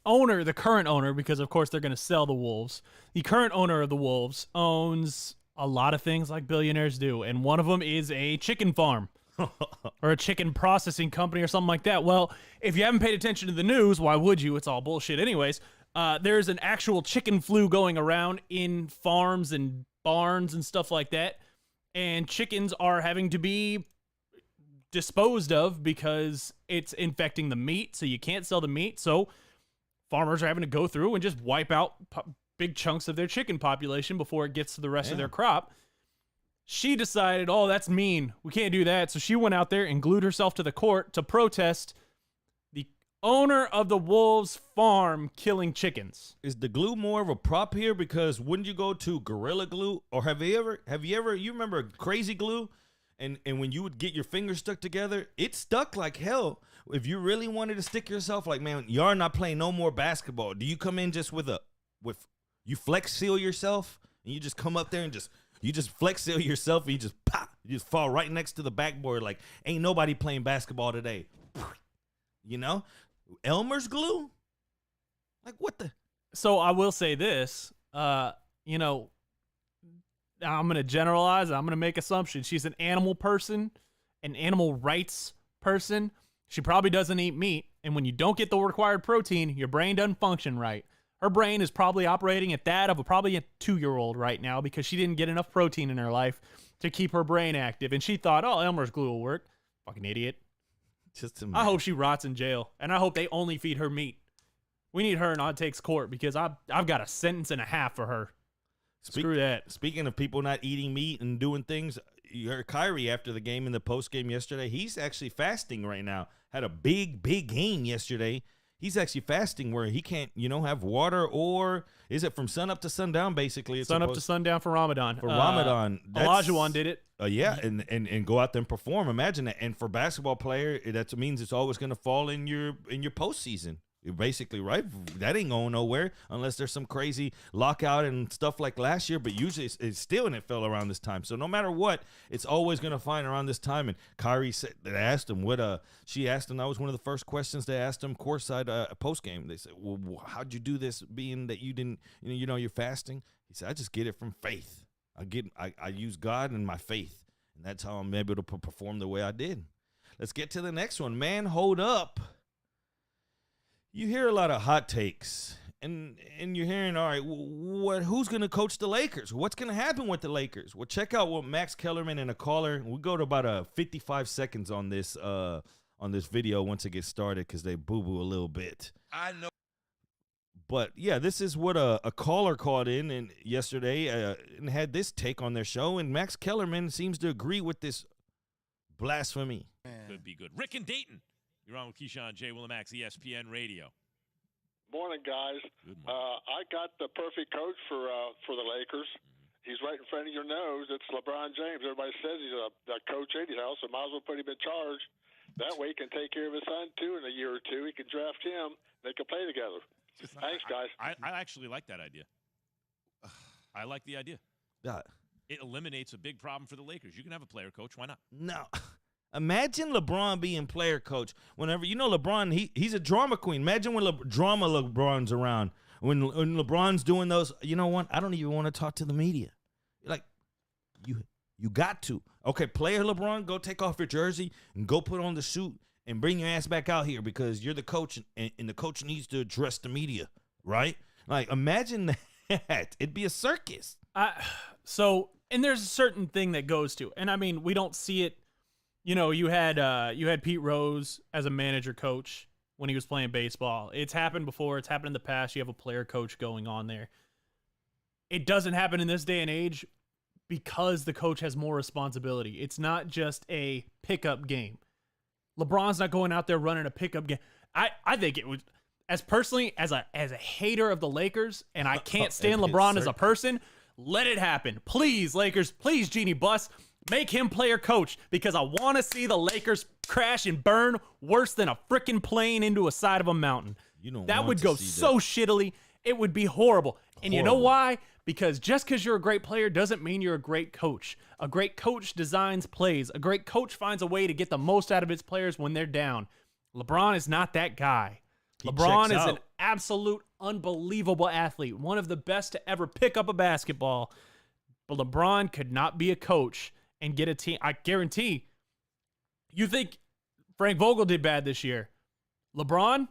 owner, the current owner, because of course they're going to sell the Wolves, the current owner of the Wolves owns a lot of things like billionaires do, and one of them is a chicken farm. Or a chicken processing company or something like that. Well, if you haven't paid attention to the news, why would you? It's all bullshit anyways. There's an actual chicken flu going around in farms and barns and stuff like that. And chickens are having to be disposed of because it's infecting the meat. So you can't sell the meat. So farmers are having to go through and just wipe out big chunks of their chicken population before it gets to the rest of their crop. She decided, oh, that's mean. We can't do that. So she went out there and glued herself to the court to protest the owner of the Wolves farm killing chickens. Is the glue more of a prop here? Because wouldn't you go to Gorilla Glue? Or have you ever, you remember Crazy Glue? And when you would get your fingers stuck together, it stuck like hell. If you really wanted to stick yourself, like, man, y'all not playing no more basketball. Do you come in just with you flex seal yourself? And you just come up there and you just flex seal yourself and you just pop. You just fall right next to the backboard like ain't nobody playing basketball today. You know? Elmer's glue? Like, what the? So I will say this, you know, I'm going to generalize. I'm going to make assumptions. She's an animal person, an animal rights person. She probably doesn't eat meat. And when you don't get the required protein, your brain doesn't function right. Her brain is probably operating at that of probably a 2-year-old right now because she didn't get enough protein in her life to keep her brain active. And she thought, oh, Elmer's glue will work. Fucking idiot. I hope she rots in jail. And I hope they only feed her meat. We need her in Odd Takes Court because I've got a sentence and a half for her. Screw that. Speaking of people not eating meat and doing things, you heard Kyrie after the game in the post game yesterday. He's actually fasting right now. Had a big game yesterday. He's actually fasting where he can't, have water, or is it from sun up to sundown? Basically, it's sun up to sundown for Ramadan. For Ramadan, Olajuwon did it. Yeah, and go out there and perform. Imagine that. And for a basketball player, that means it's always going to fall in your postseason. You're basically right. That ain't going nowhere unless there's some crazy lockout and stuff like last year. But usually it's still, and it fell around this time. So no matter what, it's always going to find around this time. And Kyrie said, they asked him she asked him, that was one of the first questions they asked him courtside post game. They said, well, how'd you do this being that you didn't, you're fasting? He said, I just get it from faith. I use God and my faith. And that's how I'm able to perform the way I did. Let's get to the next one. Man, hold up. You hear a lot of hot takes, and you're hearing, all right, who's going to coach the Lakers? What's going to happen with the Lakers? Well, check out what Max Kellerman and a caller. We'll go to about 55 seconds on this video once it gets started because they boo-boo a little bit. I know. But, yeah, this is what a caller called in yesterday and had this take on their show, and Max Kellerman seems to agree with this blasphemy. Could be good. Rick and Dayton. You're on with Keyshawn J. Willimax, ESPN Radio. Morning, guys. Good morning. I got the perfect coach for the Lakers. He's right in front of your nose. It's LeBron James. Everybody says he's a coach anyhow, so might as well put him in charge. That way he can take care of his son, too, in a year or two. He can draft him. They can play together. Thanks, guys. I actually like that idea. I like the idea. It eliminates a big problem for the Lakers. You can have a player coach. Why not? No. Imagine LeBron being player coach. Whenever LeBron, he's a drama queen. Imagine when LeBron's around. When LeBron's doing those, you know what? I don't even want to talk to the media. Like, you got to. Okay, player LeBron, go take off your jersey and go put on the suit and bring your ass back out here because you're the coach and the coach needs to address the media, right? Like, imagine that. It'd be a circus. And there's a certain thing that goes to, and I mean, we don't see it. You had Pete Rose as a manager coach when he was playing baseball. It's happened before. It's happened in the past. You have a player coach going on there. It doesn't happen in this day and age because the coach has more responsibility. It's not just a pickup game. LeBron's not going out there running a pickup game. I think it would, as a hater of the Lakers, and I can't stand LeBron as a person, let it happen. Please, Lakers, please, Jeannie Buss. Make him player coach because I want to see the Lakers crash and burn worse than a freaking plane into a side of a mountain. That would go so shittily. It would be horrible. And you know why? Because just because you're a great player doesn't mean you're a great coach. A great coach designs plays. A great coach finds a way to get the most out of his players when they're down. LeBron is not that guy. LeBron is an absolute unbelievable athlete. One of the best to ever pick up a basketball. But LeBron could not be a coach and get a team. I guarantee you think Frank Vogel did bad this year. LeBron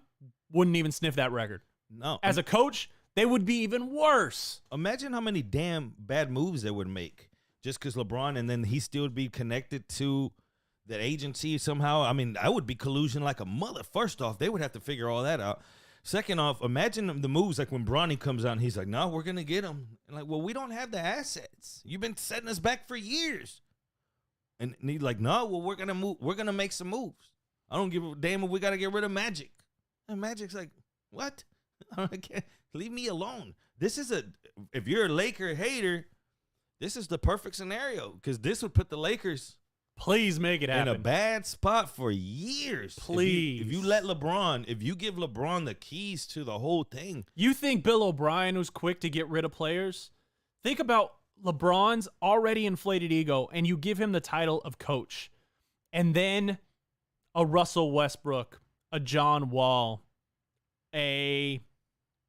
wouldn't even sniff that record. No. As a coach, they would be even worse. Imagine how many damn bad moves they would make just because LeBron, and then he still would be connected to that agency somehow. I mean, that would be collusion like a mother. First off, they would have to figure all that out. Second off, imagine the moves like when Bronny comes out and he's like, no, we're going to get him. And like, well, we don't have the assets. You've been setting us back for years. And he's like, no, well, we're going to move. We're going to make some moves. I don't give a damn if we got to get rid of Magic. And Magic's like, what? Leave me alone. If you're a Laker hater, this is the perfect scenario because this would put the Lakers Please make it happen. In a bad spot for years. Please. If you give LeBron the keys to the whole thing. You think Bill O'Brien was quick to get rid of players? Think about LeBron's already inflated ego, and you give him the title of coach. And then a Russell Westbrook, a John Wall,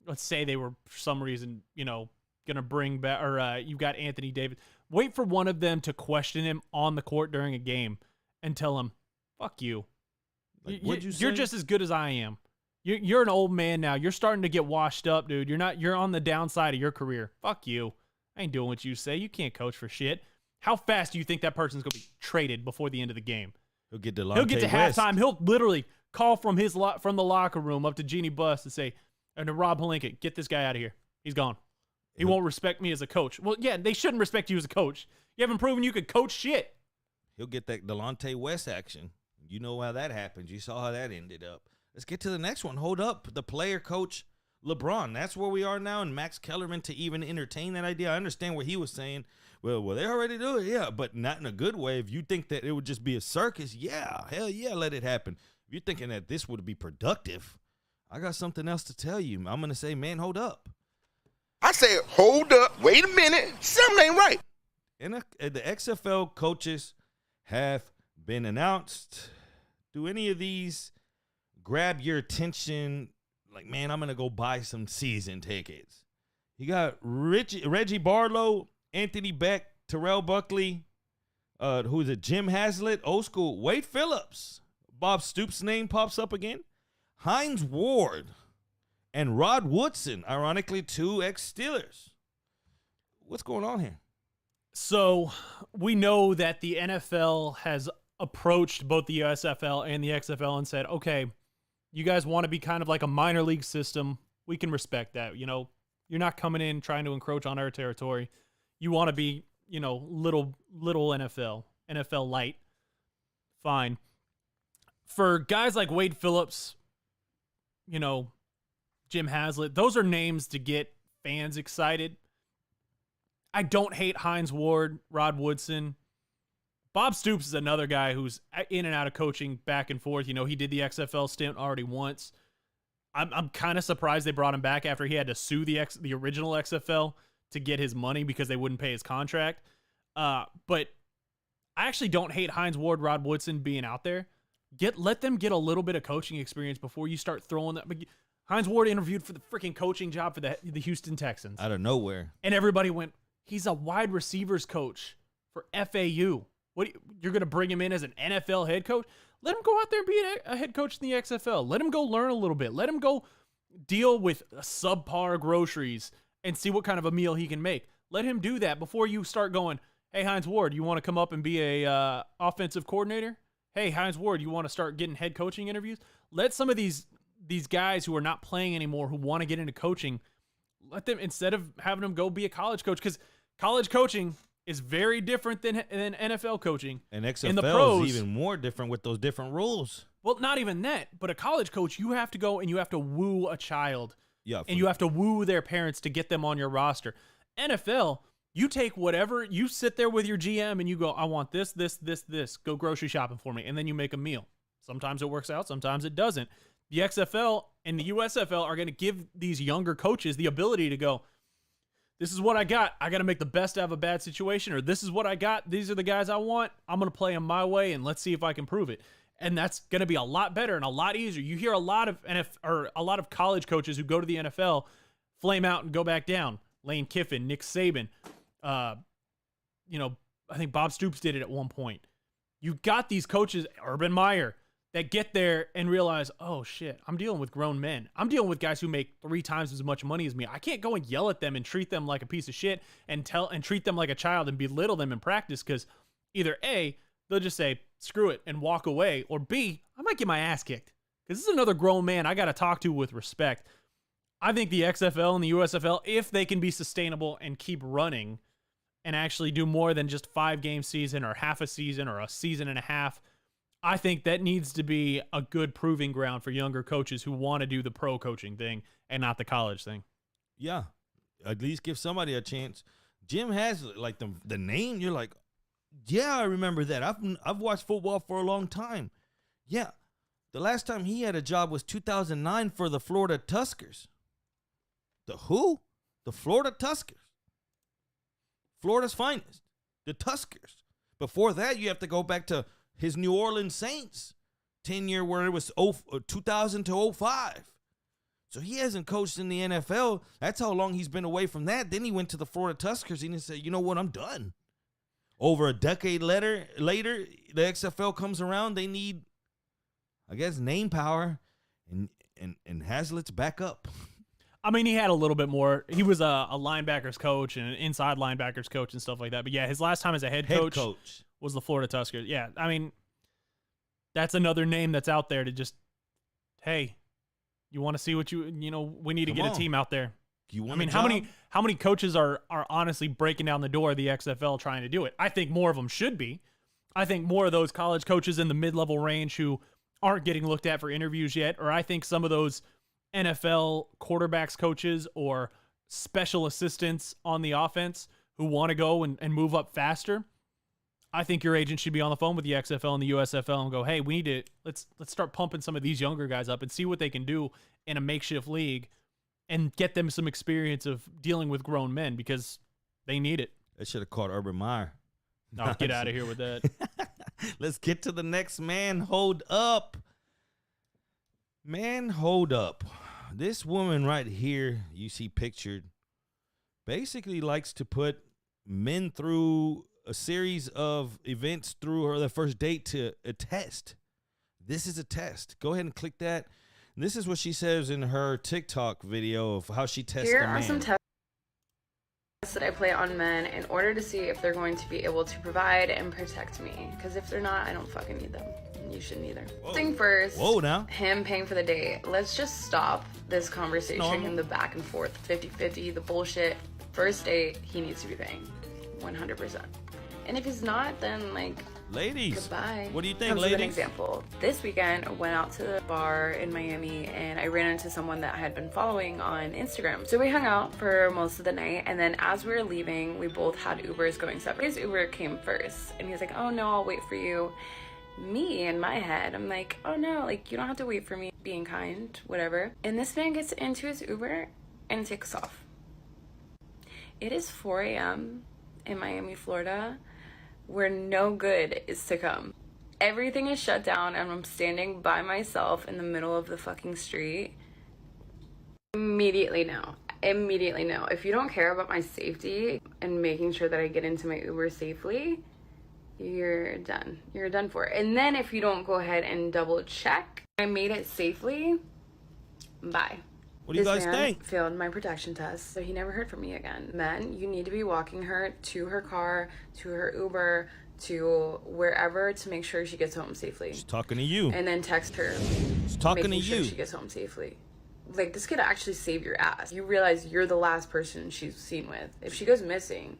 let's say they were for some reason, gonna bring back, or you got Anthony Davis. Wait for one of them to question him on the court during a game and tell him, "Fuck you. You're just as good as I am. You're an old man now. You're starting to get washed up, dude. You're on the downside of your career. Fuck you. I ain't doing what you say. You can't coach for shit." How fast do you think that person's gonna be traded before the end of the game? He'll get to halftime. He'll literally call from from the locker room up to Jeannie Buss and say, and to Rob Pelinka, "Get this guy out of here. He's gone. He won't respect me as a coach." Well, yeah, they shouldn't respect you as a coach. You haven't proven you could coach shit. He'll get that Delonte West action. You know how that happens. You saw how that ended up. Let's get to the next one. Hold up. The player coach LeBron. That's where we are now. And Max Kellerman to even entertain that idea. I understand what he was saying. Well, they already do it. Yeah, but not in a good way. If you think that it would just be a circus, yeah, hell yeah, let it happen. If you're thinking that this would be productive, I got something else to tell you. I'm going to say, man, hold up. I said, hold up. Wait a minute. Something ain't right. And the XFL coaches have been announced. Do any of these grab your attention? Like, man, I'm going to go buy some season tickets. You got Reggie Barlow, Anthony Beck, Terrell Buckley, who's it? Jim Haslett, old school. Wade Phillips. Bob Stoops' name pops up again. Hines Ward and Rod Woodson, ironically, 2 ex-Steelers. What's going on here? So we know that the NFL has approached both the USFL and the XFL and said, okay, you guys want to be kind of like a minor league system. We can respect that. You're not coming in trying to encroach on our territory. You want to be, little NFL light. Fine. For guys like Wade Phillips, Jim Haslett, those are names to get fans excited. I don't hate Hines Ward, Rod Woodson. Bob Stoops is another guy who's in and out of coaching back and forth. He did the XFL stint already once. I'm kind of surprised they brought him back after he had to sue the original XFL to get his money because they wouldn't pay his contract. But I actually don't hate Hines Ward, Rod Woodson being out there. Let them get a little bit of coaching experience before you start throwing that. Hines Ward interviewed for the freaking coaching job for the Houston Texans. Out of nowhere. And everybody went, he's a wide receivers coach for FAU. You're going to bring him in as an NFL head coach? Let him go out there and be a head coach in the XFL. Let him go learn a little bit. Let him go deal with subpar groceries and see what kind of a meal he can make. Let him do that before you start going, hey, Hines Ward, you want to come up and be a offensive coordinator? Hey, Hines Ward, you want to start getting head coaching interviews? Let some of these guys who are not playing anymore, who want to get into coaching, let them, instead of having them go be a college coach, because college coaching is very different than NFL coaching. And XFL is even more different with those different rules. Well, not even that, but a college coach, you have to go and you have to woo a child. Yeah. And you have to woo their parents to get them on your roster. NFL, you take whatever, you sit there with your GM and you go, I want this, go grocery shopping for me. And then you make a meal. Sometimes it works out, sometimes it doesn't. The XFL and the USFL are going to give these younger coaches the ability to go, this is what I got. I got to make the best out of a bad situation, or this is what I got. These are the guys I want. I'm going to play them my way, and let's see if I can prove it. And that's going to be a lot better and a lot easier. You hear a lot of college coaches who go to the NFL flame out and go back down. Lane Kiffin, Nick Saban, I think Bob Stoops did it at one point. You got these coaches, Urban Meyer, that get there and realize, oh shit, I'm dealing with grown men. I'm dealing with guys who make 3 times as much money as me. I can't go and yell at them and treat them like a piece of shit and treat them like a child and belittle them in practice, because either A, they'll just say, screw it, and walk away, or B, I might get my ass kicked. Because this is another grown man I got to talk to with respect. I think the XFL and the USFL, if they can be sustainable and keep running and actually do more than just 5-game season or half a season or a season and a half, I think that needs to be a good proving ground for younger coaches who want to do the pro coaching thing and not the college thing. Yeah, at least give somebody a chance. Jim has like the name. You're like, yeah, I remember that. I've watched football for a long time. Yeah, the last time he had a job was 2009 for the Florida Tuskers. The who? The Florida Tuskers. Florida's finest. The Tuskers. Before that, you have to go back to his New Orleans Saints 10-year where it was 2000 to 05. So he hasn't coached in the NFL. That's how long he's been away from that. Then he went to the Florida Tuskers and he said, you know what, I'm done. Over a decade later, the XFL comes around. They need, I guess, name power, and Hazlitt's back up. I mean, he had a little bit more. He was a linebackers coach and an inside linebackers coach and stuff like that. But yeah, his last time as a head coach was the Florida Tuskers. Yeah, I mean, that's another name that's out there to just, hey, you want to see what we need to get a team out there. How many coaches are honestly breaking down the door of the XFL trying to do it? I think more of them should be. I think more of those college coaches in the mid-level range who aren't getting looked at for interviews yet, or I think some of those NFL quarterbacks coaches or special assistants on the offense who want to go and move up faster. I think your agent should be on the phone with the XFL and the USFL and go, hey, we need to let's start pumping some of these younger guys up and see what they can do in a makeshift league and get them some experience of dealing with grown men because they need it. They should have called Urban Meyer. No, get out of here with that. Let's get to the next man. Hold up. Man, hold up. This woman right here, you see pictured, basically likes to put men through a series of events through their first date to a test. This is a test. Go ahead and click that. This is what she says in her TikTok video of how she tests Here a man. are some tests that I play on men in order to see if they're going to be able to provide and protect me. Because if they're not, I don't fucking need them. And you shouldn't either. Thing first, now. Him paying for the date. Let's just stop this conversation and the back and forth, 50-50, the bullshit. First date, he needs to be paying 100%. And if he's not, then ladies, goodbye. What do you think, Comes ladies? with an example. This weekend, I went out to the bar in Miami and I ran into someone that I had been following on Instagram. So we hung out for most of the night, and then as we were leaving, we both had Ubers going separate. His Uber came first, and he's like, oh no, I'll wait for you. Me, in my head, I'm like, oh no, you don't have to wait for me, being kind, whatever. And this man gets into his Uber and takes off. It is 4 a.m. in Miami, Florida, where no good is to come. Everything is shut down and I'm standing by myself in the middle of the fucking street. Immediately no. If you don't care about my safety and making sure that I get into my Uber safely, you're done. You're done for. And then if you don't go ahead and double check I made it safely, bye. What do you guys This man think? failed my protection test, so he never heard from me again. Men, you need to be walking her to her car, to her Uber, to wherever to make sure she gets home safely. She's talking to you. And then text her. She's talking to making sure you. she gets home safely. This could actually save your ass. You realize you're the last person she's seen with. If she goes missing.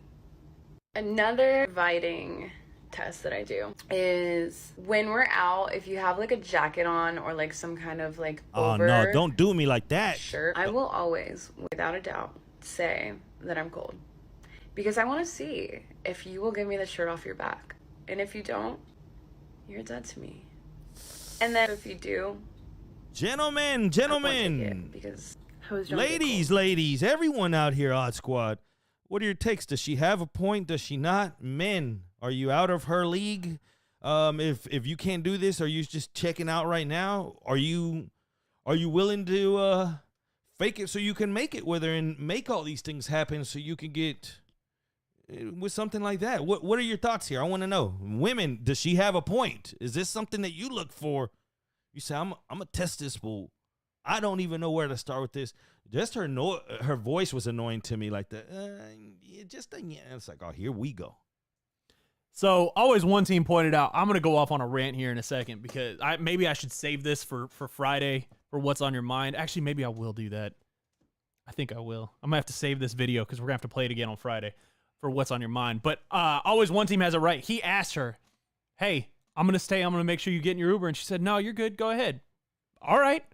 Another inviting test that I do is when we're out, if you have a jacket on or some kind of over. Oh no, don't do me like that. Shirt, I will always, without a doubt, say that I'm cold. Because I want to see if you will give me the shirt off your back. And if you don't, you're dead to me. And then if you do, Gentlemen, because hoes don't get ladies, everyone out here, Odd Squad. What are your takes? Does she have a point? Does she not? Men, are you out of her league? If you can't do this, are you just checking out right now? Are you willing to fake it so you can make it with her and make all these things happen so you can get with something like that? What are your thoughts here? I want to know. Women, does she have a point? Is this something that you look for? You say, I'm gonna test this fool. I don't even know where to start with this. Just her voice was annoying to me, like it's like, oh, here we go. So always one team pointed out, I'm going to go off on a rant here in a second because maybe I should save this for Friday for what's on your mind. Actually, maybe I will do that. I think I will. I'm going to have to save this video because we're going to have to play it again on Friday for what's on your mind. But always one team has it right. He asked her, hey, I'm going to stay. I'm going to make sure you get in your Uber. And she said, no, you're good. Go ahead. All right.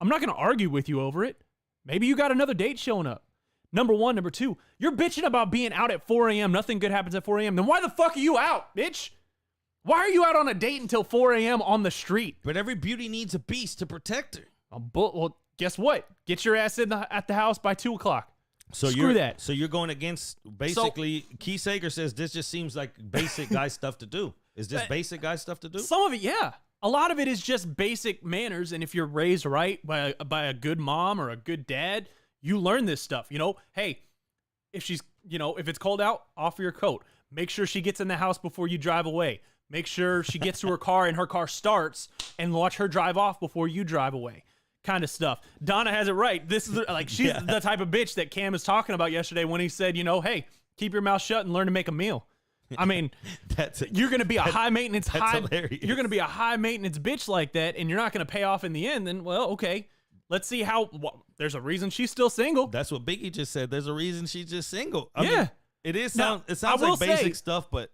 I'm not going to argue with you over it. Maybe you got another date showing up. Number one. Number two, you're bitching about being out at 4 a.m. Nothing good happens at 4 a.m. Then why the fuck are you out, bitch? Why are you out on a date until 4 a.m. on the street? But every beauty needs a beast to protect her. Well, guess what? Get your ass at the house by 2 o'clock. Screw that. So you're going against, basically, Keith Sager says this just seems like basic guy stuff to do. Is this basic guy stuff to do? Some of it, yeah. A lot of it is just basic manners, and if you're raised right by a good mom or a good dad, you learn this stuff. You know, hey, if it's cold out, offer your coat. Make sure she gets in the house before you drive away. Make sure she gets to her car and her car starts, and watch her drive off before you drive away. Kind of stuff. Donna has it right. This is like she's the type of bitch that Cam is talking about yesterday when he said, hey, keep your mouth shut and learn to make a meal. I mean, you're going to be a high maintenance you're going to be a high maintenance bitch like that, and you're not going to pay off in the end. Then, well, okay, let's see how. There's a reason she's still single. That's what Biggie just said. There's a reason she's just single. I yeah, mean, it is. It sounds like basic stuff, but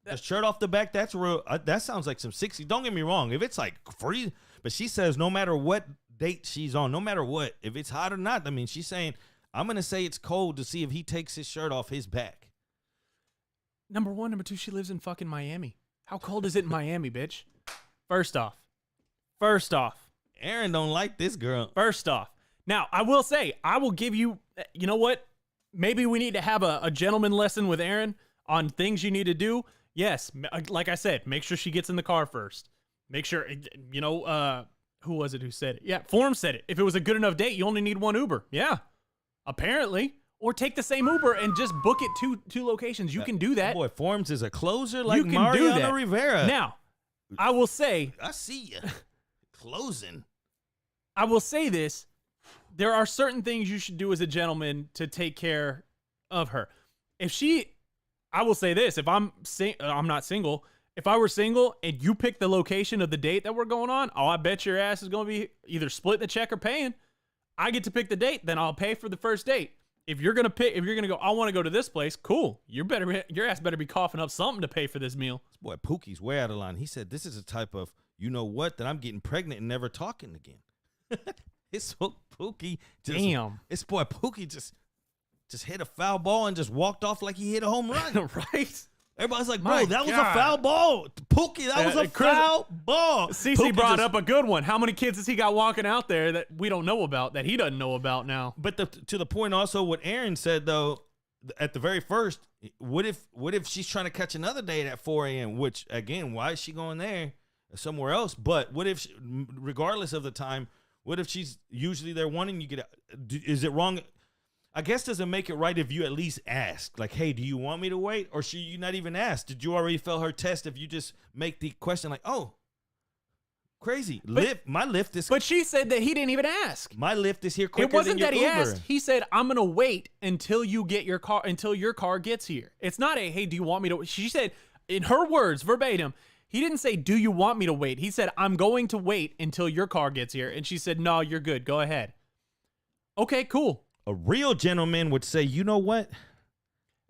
the shirt off the back, that's real. That sounds like some 60s. Don't get me wrong. If it's like free, but she says no matter what date she's on, no matter what, if it's hot or not. I mean, she's saying I'm going to say it's cold to see if he takes his shirt off his back. Number one. Number two, she lives in fucking Miami. How cold is it in Miami, bitch? First off. Aaron don't like this girl. First off. Now, I will say, I will give you, you know what? Maybe we need to have a gentleman lesson with Aaron on things you need to do. Yes, like I said, make sure she gets in the car first. Make sure, who was it who said it? Yeah, Form said it. If it was a good enough date, you only need one Uber. Yeah, apparently. Or take the same Uber and just book it two locations. You can do that. Boy, Forms is a closer like Mariano Rivera. Now, I will say. I see you. Closing. I will say this. There are certain things you should do as a gentleman to take care of her. I will say this. If I'm not single. If I were single and you pick the location of the date that we're going on, I bet your ass is going to be either splitting the check or paying. I get to pick the date, then I'll pay for the first date. If you're gonna go, I want to go to this place. Cool. Your ass better be coughing up something to pay for this meal. This boy Pookie's way out of line. He said this is a type of that I'm getting pregnant and never talking again. It's so Pookie. Damn. This boy Pookie just hit a foul ball and just walked off like he hit a home run. Right. Everybody's like, bro, that was a foul ball. Pookie, that was a foul ball. CC brought up a good one. How many kids has he got walking out there that we don't know about, that he doesn't know about now? But to the point also, what Aaron said, though, at the very first, what if she's trying to catch another date at 4 a.m., which, again, why is she going there somewhere else? But what if, regardless of the time, what if she's usually there wanting you to get – is it wrong – I guess doesn't make it right if you at least ask, like, hey, do you want me to wait? Or should you not even ask? Did you already fail her test if you just make the question like, oh, crazy. My lift is... But she said that he didn't even ask. My lift is here quicker than your Uber. It wasn't that he asked. He said, I'm going to wait until you get your car, until your car gets here. It's not hey, do you want me to... She said, in her words, verbatim, he didn't say, do you want me to wait? He said, I'm going to wait until your car gets here. And she said, no, you're good. Go ahead. Okay, cool. A real gentleman would say, you know what?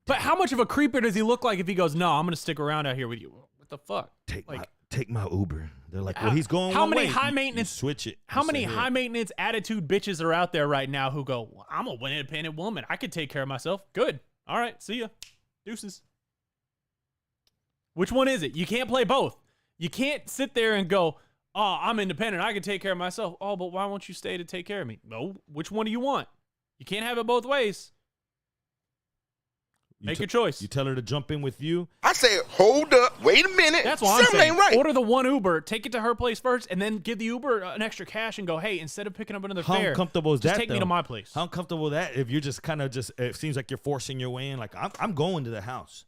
But how much of a creeper does he look like if he goes, no, I'm going to stick around out here with you? What the fuck? Take my Uber. They're like, well, he's going how many way. high maintenance switch it. How many high maintenance attitude bitches are out there right now who go, well, I'm an independent woman. I could take care of myself. Good. All right. See ya. Deuces. Which one is it? You can't play both. You can't sit there and go, oh, I'm independent. I can take care of myself. Oh, but why won't you stay to take care of me? No. Which one do you want? You can't have it both ways. Make your choice. You tell her to jump in with you. I say, hold up, wait a minute. That's what I'm saying. Ain't right. Order the one Uber, take it to her place first, and then give the Uber an extra cash and go, hey, instead of picking up another fare, how uncomfortable is just that, take me to my place. How uncomfortable is that if you're just kind of it seems like you're forcing your way in. Like, I'm going to the house.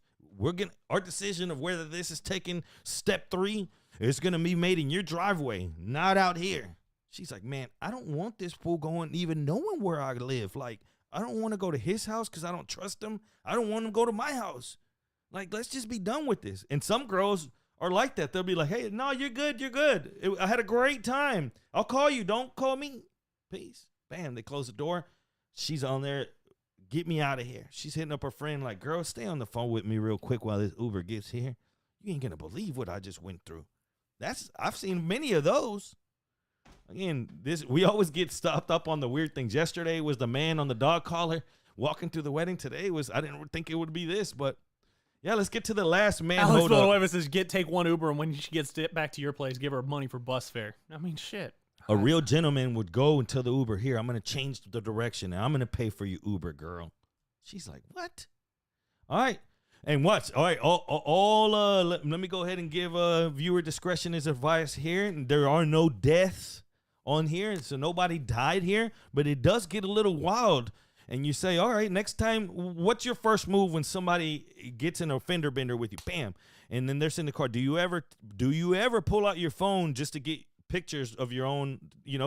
Our decision of whether this is taking step 3 is going to be made in your driveway, not out here. She's like, man, I don't want this fool going, even knowing where I live. Like, I don't want to go to his house because I don't trust him. I don't want him to go to my house. Like, let's just be done with this. And some girls are like that. They'll be like, hey, no, you're good. You're good. I had a great time. I'll call you. Don't call me. Peace. Bam. They close the door. She's on there. Get me out of here. She's hitting up her friend like, girl, stay on the phone with me real quick while this Uber gets here. You ain't going to believe what I just went through. I've seen many of those. Again, we always get stopped up on the weird things. Yesterday was the man on the dog collar walking through the wedding. Today I didn't think it would be this, but yeah, let's get to the last man. Alex Villanueva says, take one Uber, and when she gets back to your place, give her money for bus fare. I mean, shit. A real gentleman would go and tell the Uber, here, I'm going to change the direction, and I'm going to pay for your Uber, girl. She's like, what? All right. And watch. All right. Let me go ahead and give viewer discretion as advice here. And there are no deaths on here, so nobody died here. But it does get a little wild. And you say, all right, next time, what's your first move when somebody gets in a fender bender with you? Bam. And then they're sitting in the car. Do you ever pull out your phone just to get pictures of your own,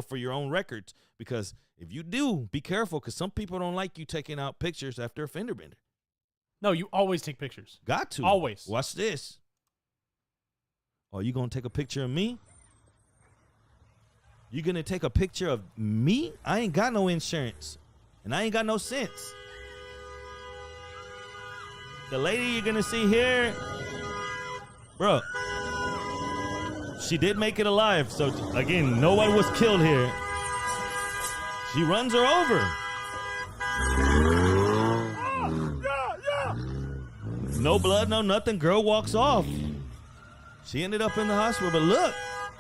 for your own records? Because if you do, be careful, because some people don't like you taking out pictures after a fender bender. No, you always take pictures. Got to. Always. Watch this. Oh, you going to take a picture of me? You going to take a picture of me? I ain't got no insurance. And I ain't got no sense. The lady you're going to see here, bro, she did make it alive. So, again, no one was killed here. She runs her over. No blood, no nothing. Girl walks off. She ended up in the hospital. But look,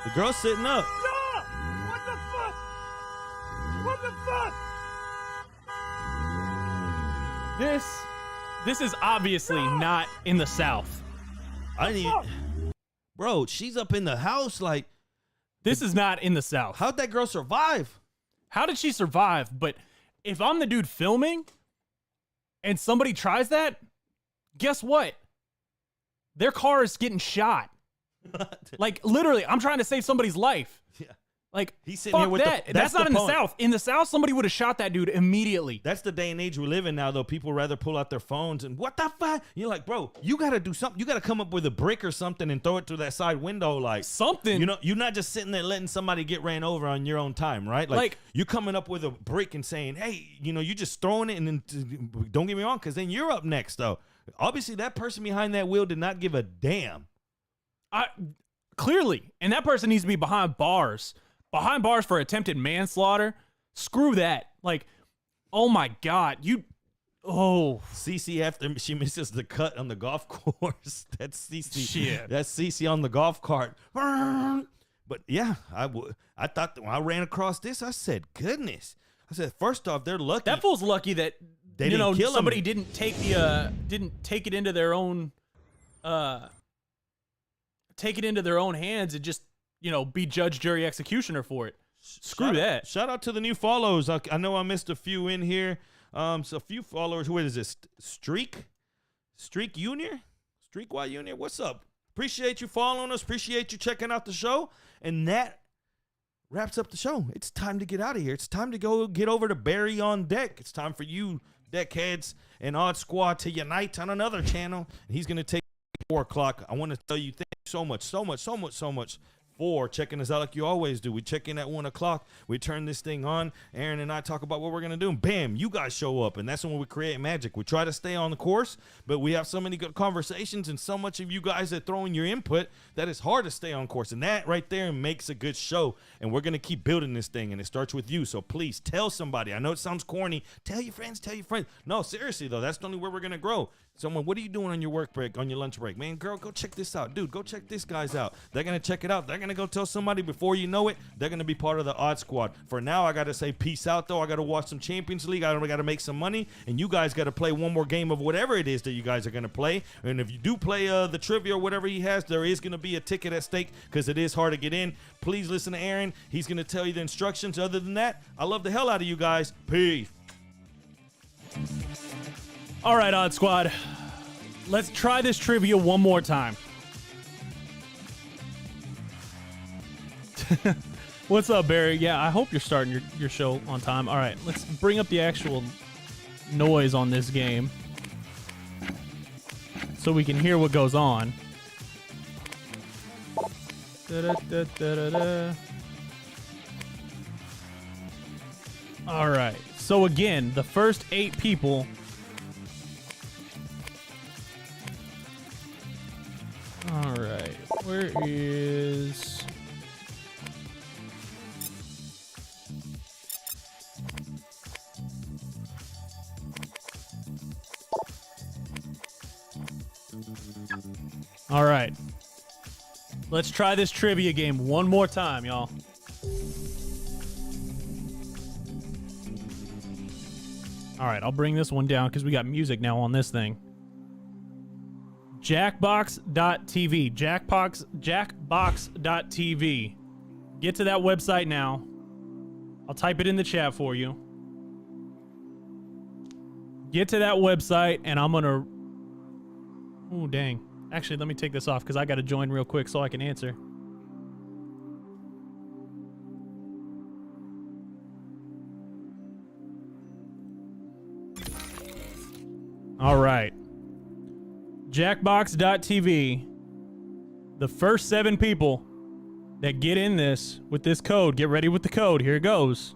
the girl's sitting up. What the fuck? What the fuck? This is obviously not in the South. I didn't even, bro, she's up in the house like. This is not in the South. How'd that girl survive? How did she survive? But if I'm the dude filming and somebody tries that, guess what? Their car is getting shot. Like, literally, I'm trying to save somebody's life. Yeah. Like, he's sitting here with that. That's not in the South. In the South, somebody would have shot that dude immediately. That's the day and age we live in now, though. People rather pull out their phones and what the fuck? You're like, bro, you got to do something. You got to come up with a brick or something and throw it through that side window. Like something. You're not just sitting there letting somebody get ran over on your own time, right? Like you coming up with a brick and saying, hey, you just throwing it. And then don't get me wrong, because then you're up next, though. Obviously, that person behind that wheel did not give a damn. Clearly. And that person needs to be behind bars. Behind bars for attempted manslaughter. Screw that. Like, oh my God. Cece, after she misses the cut on the golf course. That's Cece. Shit. That's Cece on the golf cart. But yeah, I thought when I ran across this, I said, goodness. I said, first off, they're lucky. That fool's lucky that they didn't kill somebody him. didn't take it into their own hands and just be judge, jury, executioner for it. Screw that. Shout out to the new follows. I know I missed a few in here. So a few followers. What is this? Streak Junior? Streak Y Junior? What's up? Appreciate you following us. Appreciate you checking out the show. And that wraps up the show. It's time to get out of here. It's time to go get over to Barry on Deck. It's time for you, Deckheads and Odd Squad, to unite on another channel. And he's going to take 4 o'clock. I want to tell you thank you so much for checking us out like you always do. We check in at 1 o'clock. We turn this thing on. Aaron and I talk about what we're going to do. And bam, you guys show up. And that's when we create magic. We try to stay on the course, but we have so many good conversations and so much of you guys that throw in your input that it's hard to stay on course. And that right there makes a good show. And we're going to keep building this thing. And it starts with you. So please tell somebody. I know it sounds corny. Tell your friends. No, seriously, though. That's the only way we're going to grow. Someone, what are you doing on your work break, on your lunch break? Man, girl, go check this out. Dude, go check this guys out. They're going to check it out. They're going to go tell somebody. Before you know it, they're going to be part of the Odd Squad. For now, I got to say peace out, though. I got to watch some Champions League. I got to make some money. And you guys got to play one more game of whatever it is that you guys are going to play. And if you do play the trivia or whatever he has, there is going to be a ticket at stake because it is hard to get in. Please listen to Aaron. He's going to tell you the instructions. Other than that, I love the hell out of you guys. Peace. All right, Odd Squad. Let's try this trivia one more time. What's up, Barry? Yeah, I hope you're starting your show on time. All right, let's bring up the actual noise on this game so we can hear what goes on. All right, so again, the first 8 people... All right, where is... All right, let's try this trivia game one more time, y'all. All right, I'll bring this one down because we got music now on this thing. Jackbox.tv. Jackbox.tv. Get to that website now. I'll type it in the chat for you. Get to that website, and I'm gonna... Oh, dang. Actually, let me take this off, because I gotta join real quick so I can answer. All right. Jackbox.tv. The first 7 people that get in this with this code, get ready with the code. Here it goes.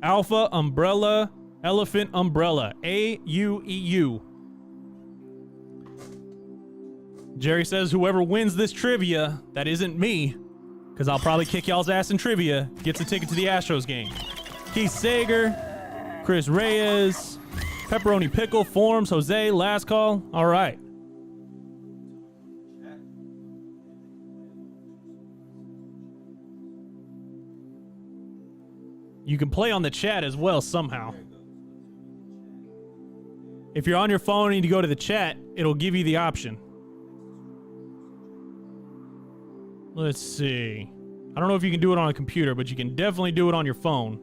Alpha Umbrella Elephant Umbrella. AUEU. Jerry says whoever wins this trivia, that isn't me, because I'll probably kick y'all's ass in trivia, gets a ticket to the Astros game. Keith Sager, Chris Reyes, Pepperoni Pickle, Forms, Jose, Last Call. All right. You can play on the chat as well somehow. If you're on your phone and you go to the chat, it'll give you the option. Let's see. I don't know if you can do it on a computer, but you can definitely do it on your phone.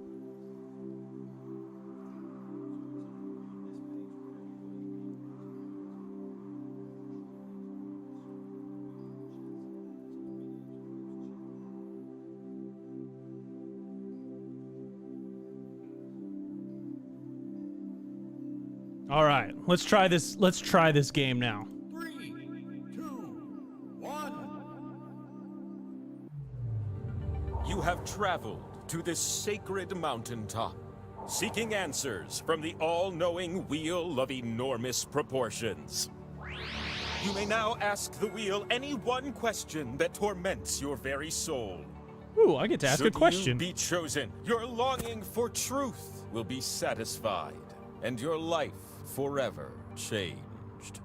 All right, let's try this. Let's try this game now. 3, 2, 1. You have traveled to this sacred mountaintop, seeking answers from the all-knowing wheel of enormous proportions. You may now ask the wheel any one question that torments your very soul. Ooh, I get to ask a question. Should you be chosen, your longing for truth will be satisfied, and your life forever changed.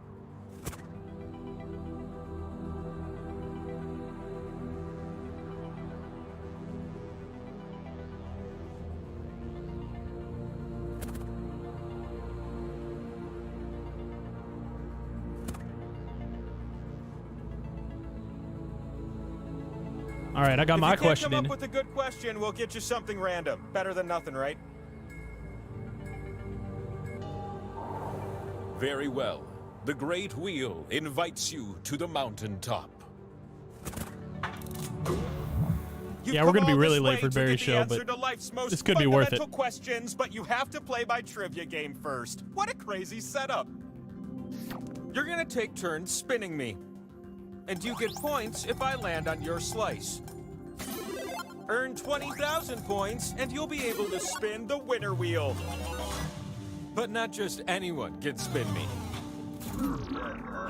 All right, I got my question If you in. can't come up with a good question, we'll get you something random. Better than nothing, right? Very well. The Great Wheel invites you to the mountaintop. Yeah, we're gonna be really late for Barry's show, but this could be worth it. Questions, but you have to play my trivia game first. What a crazy setup! You're gonna take turns spinning me, and you get points if I land on your slice. Earn 20,000 points, and you'll be able to spin the winner wheel. But not just anyone can spin me.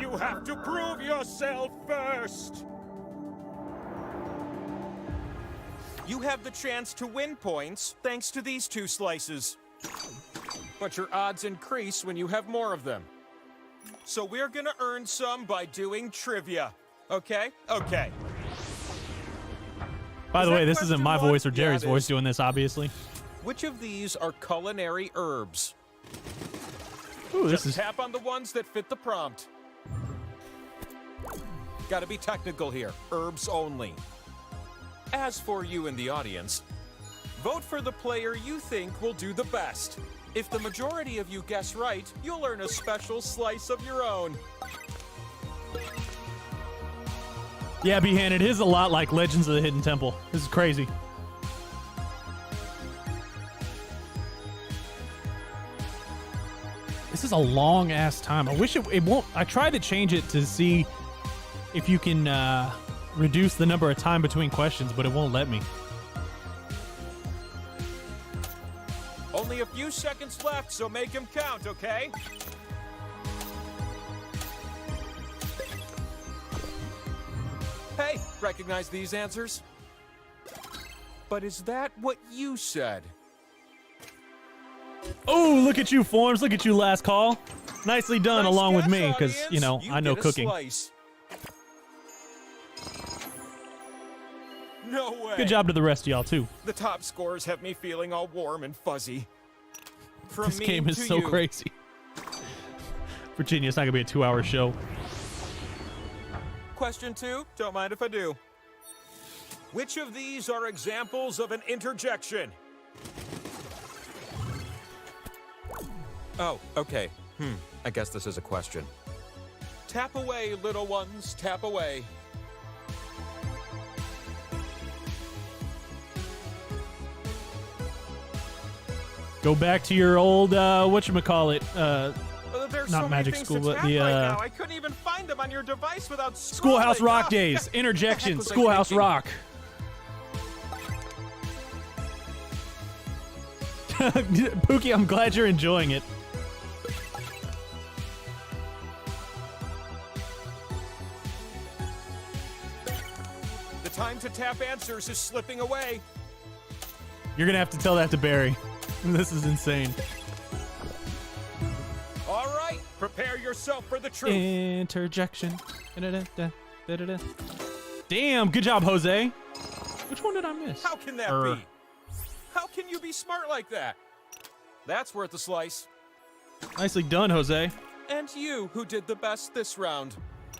You have to prove yourself first. You have the chance to win points thanks to these 2 slices. But your odds increase when you have more of them. So we're gonna earn some by doing trivia. Okay? Okay. By the way, this isn't my voice or Jerry's voice doing this, obviously. Which of these are culinary herbs? Ooh, this Just is... tap on the ones that fit the prompt. Gotta be technical here. Herbs only. As for you in the audience, vote for the player you think will do the best. If the majority of you guess right, you'll earn a special slice of your own. Yeah, B-Han, it is a lot like Legends of the Hidden Temple. This is crazy. This is a long-ass time. I wish it won't... I tried to change it to see if you can reduce the number of time between questions, but it won't let me. Only a few seconds left, so make them count, okay? Hey, recognize these answers? But is that what you said? Oh, look at you, Forms. Look at you, Last Call. Nicely done, along with me, because, you know, I know cooking. No way. Good job to the rest of y'all, too. The top scores have me feeling all warm and fuzzy. From This me game is to so you. crazy. Virginia, it's not gonna be a 2-hour show. Question 2, don't mind if I do. Which of these are examples of an interjection? Oh, okay. I guess this is a question. Tap away, little ones, tap away. Go back to your old whatchamacallit, There's not so many Magic things School, to but tap the right now. I couldn't even find them on your device without Schoolhouse scrolling. Rock Oh, days. Interjection. what the heck was I Schoolhouse thinking? Rock. Pookie, I'm glad you're enjoying it. The time to tap answers is slipping away. You're gonna have to tell that to Barry. This is insane. All right, prepare yourself for the truth. Interjection. Da-da-da, da-da-da. Damn, good job, Jose. Which one did I miss? How can that be? How can you be smart like that? That's worth a slice. Nicely done, Jose. And you, who did the best this round.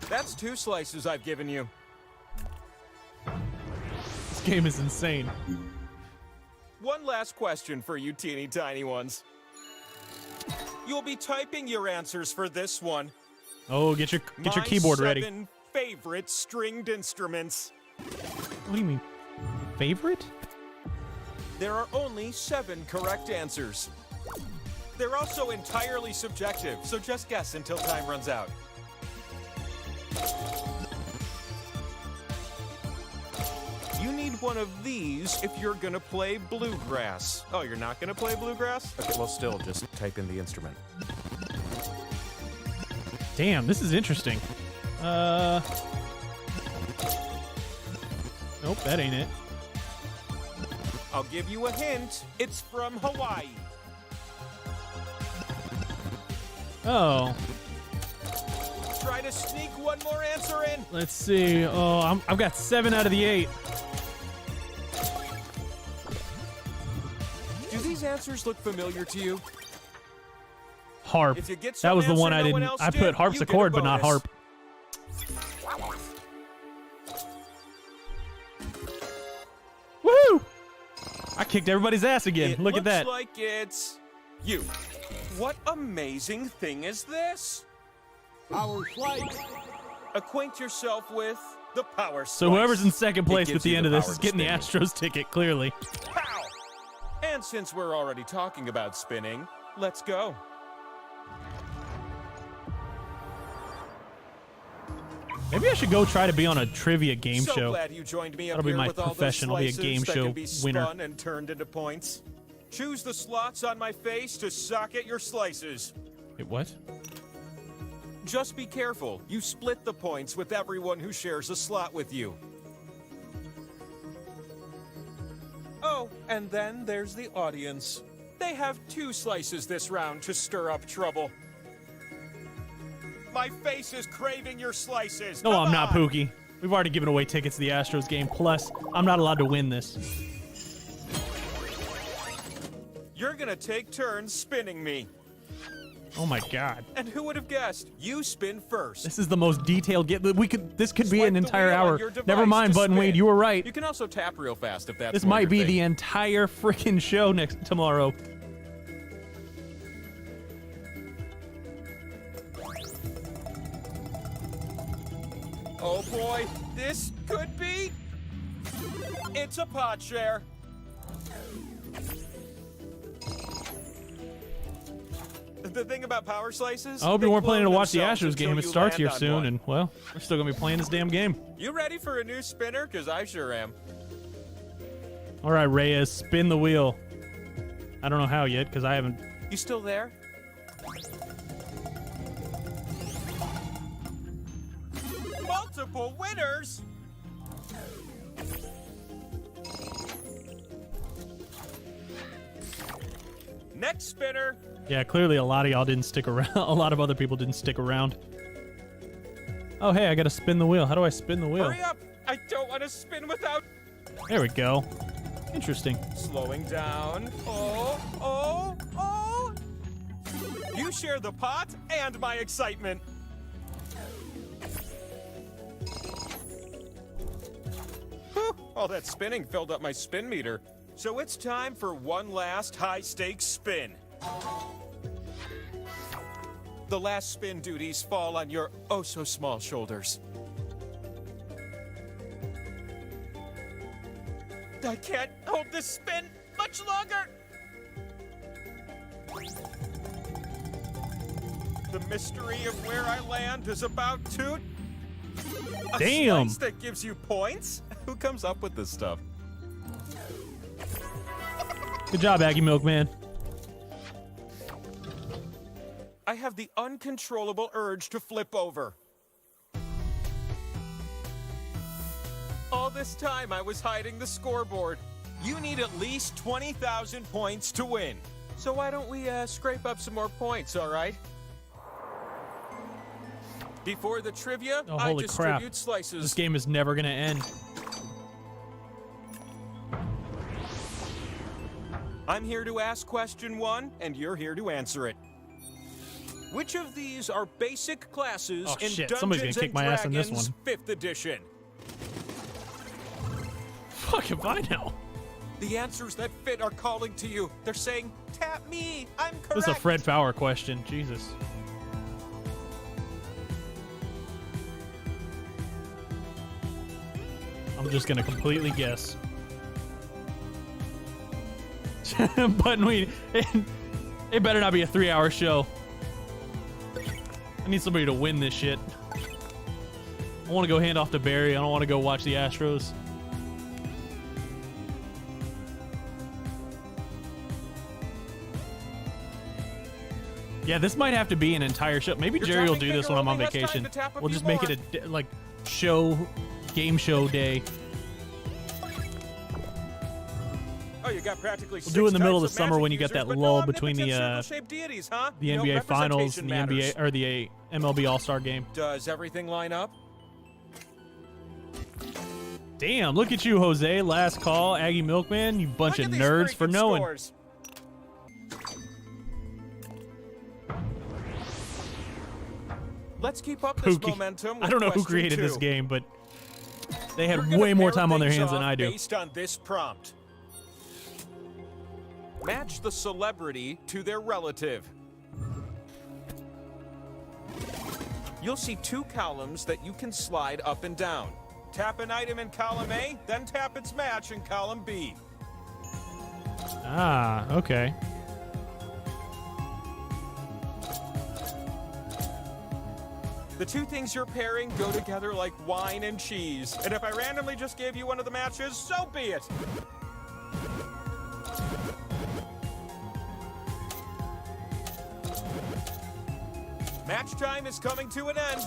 That's 2 slices I've given you. This game is insane. One last question for you teeny tiny ones. You'll be typing your answers for this one. Oh, get your keyboard ready. My 7 favorite stringed instruments. What do you mean? Favorite? There are only 7 correct answers. They're also entirely subjective, so just guess until time runs out. You need one of these if you're gonna play bluegrass. Oh, you're not gonna play bluegrass? Okay, well, still, just type in the instrument. Damn, this is interesting. Nope, that ain't it. I'll give you a hint. It's from Hawaii. Oh. Try to sneak one more answer in. Let's see. Oh, I've got 7 out of the 8. Do these answers look familiar to you? Harp. If you get That was the some one I answer no one didn't. else I did, put you harpsichord, get a but not bonus. harp. Woo! I kicked everybody's ass again. It Look at that. looks like it's you. What amazing thing is this? Power slice. Acquaint yourself with the power slice. So whoever's in second place It at gives the you end of this power is to getting the spin. Astros ticket, clearly. Pow! And since we're already talking about spinning, let's go. Maybe I should go try to be on a trivia game so show. glad you joined me up That'll be here my with all those profession. I'll be a slices game that show can be winner. spun and turned into points. Choose the slots on my face to socket your slices. Wait, what? Just be careful. You split the points with everyone who shares a slot with you. Oh, and then there's the audience. They have 2 slices this round to stir up trouble. My face is craving your slices. No, Come I'm not, on. Pookie. We've already given away tickets to the Astros game. Plus, I'm not allowed to win this. You're gonna take turns spinning me. Oh my God. And who would have guessed? You spin first. This is the most detailed get. This could be Swipe an the entire wheel on hour. your device Never mind, to Button spin. Weed. You were right. You can also tap real fast if that's This more might your be thing. the entire freaking show tomorrow. Oh boy, this could be. It's a pot share. The thing about power slices. I hope they you weren't planning to clone watch the themselves Astros until game. It you starts land here on soon, one. and well, we're still gonna be playing this damn game. You ready for a new spinner? Cause I sure am. All right, Reyes, spin the wheel. I don't know how yet because I haven't. You still there? Multiple winners. Next spinner. Yeah, clearly a lot of y'all didn't stick around. A lot of other people didn't stick around. Oh, hey, I gotta spin the wheel. How do I spin the wheel? Hurry up! I don't want to spin without. There we go. Interesting. Slowing down. Oh, oh, oh! You share the pot and my excitement. Whew, all that spinning filled up my spin meter. So it's time for one last high-stakes spin. The last spin duties fall on your oh-so-small shoulders. I can't hold this spin much longer! The mystery of where I land is about to... A Damn! slice that gives you points? Who comes up with this stuff? Good job, Aggie Milkman. I have the uncontrollable urge to flip over. All this time I was hiding the scoreboard. You need at least 20,000 points to win. So why don't we scrape up some more points, all right? Before the trivia, Oh, I holy crap. distribute slices. This game is never going to end. I'm here to ask question 1, and you're here to answer it. Which of these are basic classes Oh, in shit. Dungeons Somebody's gonna kick and my ass on this Dragons one. 5th edition? Fuck if I know. The answers that fit are calling to you. They're saying, tap me, I'm correct. This is a Fred Fowler question. Jesus. I'm just going to completely guess. But it better not be a 3-hour show. I need somebody to win this shit. I want to go hand off to Barry. I don't want to go watch the Astros. Yeah, this might have to be an entire show. Maybe Your Jerry will tapping do this finger when I'm on only has time vacation. to tap a We'll few just make more. it a like show, game show day. Oh, you got practically We'll do it in the middle of the six summer types when you magic get that users, but lull no between the omnipotent circle-shaped deities, huh? the You know, NBA Finals representation and the matters. NBA or the MLB All-Star game. Does everything line up? Damn, look at you, Jose. Last call, Aggie Milkman. You bunch Look of at these nerds for freaking knowing. scores. Let's keep up this Pookie. momentum. I don't know with who question created this 2. game, but they had We're gonna way more pair time on their things hands than off I do. Based on this prompt. Match the celebrity to their relative. You'll see 2 columns that you can slide up and down. Tap an item in column A, then tap its match in column B. Ah, okay. The 2 things you're pairing go together like wine and cheese. And if I randomly just gave you one of the matches, so be it. Match time is coming to an end.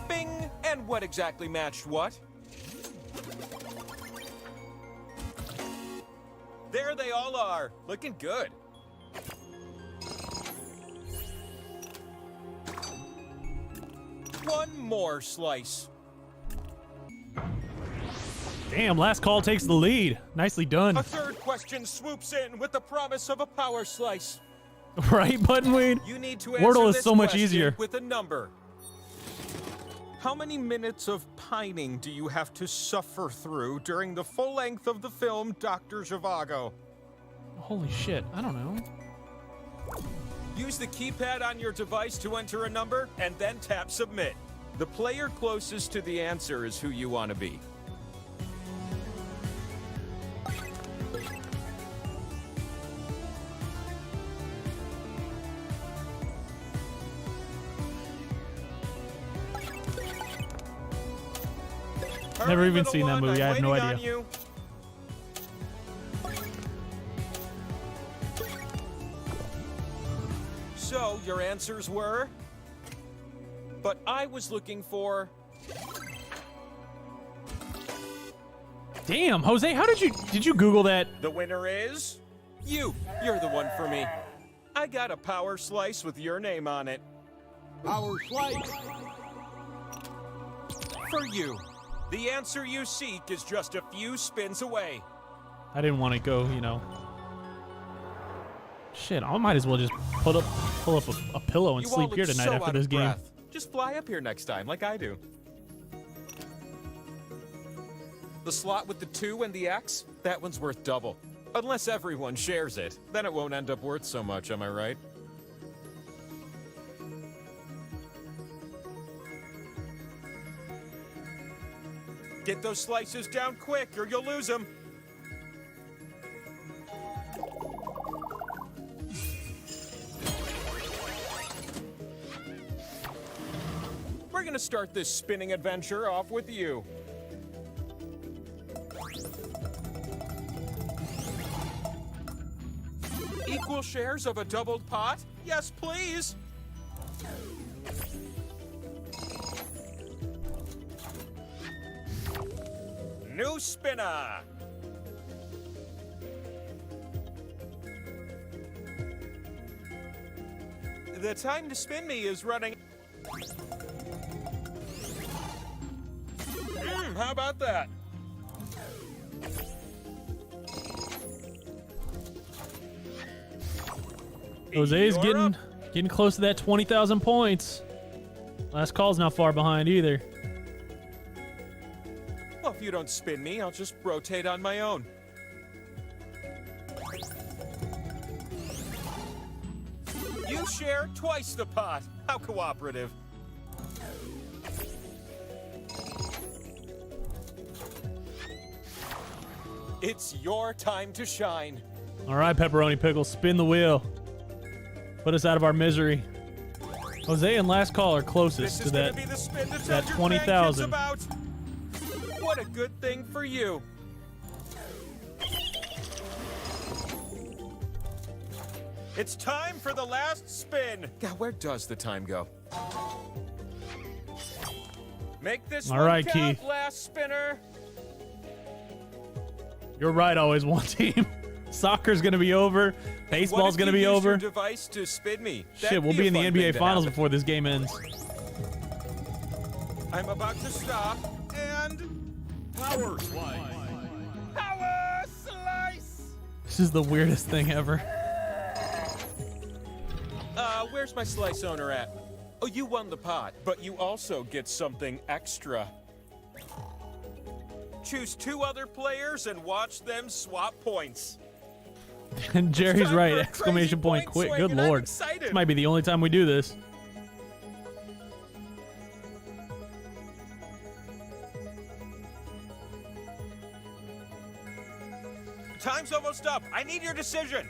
Bing! And what exactly matched what? There they all are, looking good. One more slice. Damn, last call takes the lead. Nicely done. A third question swoops in with the promise of a power slice. Right, Buttonweed? You need to answer Wordle is this so much question easier. with a number. How many minutes of pining do you have to suffer through during the full length of the film Dr. Zhivago? Holy shit, I don't know. Use the keypad on your device to enter a number and then tap submit. The player closest to the answer is who you want to be. Never Hurry, even little seen that one, movie. I I'm have no waiting on idea. you. So, your answers were? But I was looking for... Damn, Jose, how did you Google that? The winner is... You. You're the one for me. I got a power slice with your name on it. Power slice. For you. The answer you seek is just a few spins away. I didn't want to go, Shit, I might as well just pull up a pillow and You all sleep look here tonight so after out this of game. breath. Just fly up here next time, like I do. The slot with the 2 and the X, that one's worth double. Unless everyone shares it, then it won't end up worth so much, am I right? Get those slices down quick or you'll lose them. We're gonna start this spinning adventure off with you. Equal shares of a doubled pot? Yes, please. New spinner. The time to spin me is running. How about that? Jose's getting close to that 20,000 points. Last call's not far behind either. Well, if you don't spin me, I'll just rotate on my own. You share twice the pot. How cooperative. It's your time to shine. All right, Pepperoni Pickle, spin the wheel. Put us out of our misery. Jose and last call are closest to that, that 20,000. What a good thing for you. It's time for the last spin. God, where does the time go? Make this All one right, count, Keith. last spinner. You're right, always one team. Soccer's going to be over. Baseball's going to be What if you over. used your device to spin me? Shit, That'd we'll be a in the fun thing NBA to Finals happen. before this game ends. I'm about to stop and Power slice. power slice. This is the weirdest thing ever. Where's my slice owner at? Oh, you won the pot, but you also get something extra. Choose 2 other players and watch them swap points. And Jerry's time right. for a Exclamation crazy point point quick. swing, Good and I'm Lord. excited. This might be the only time we do this. Time's almost up. I need your decision.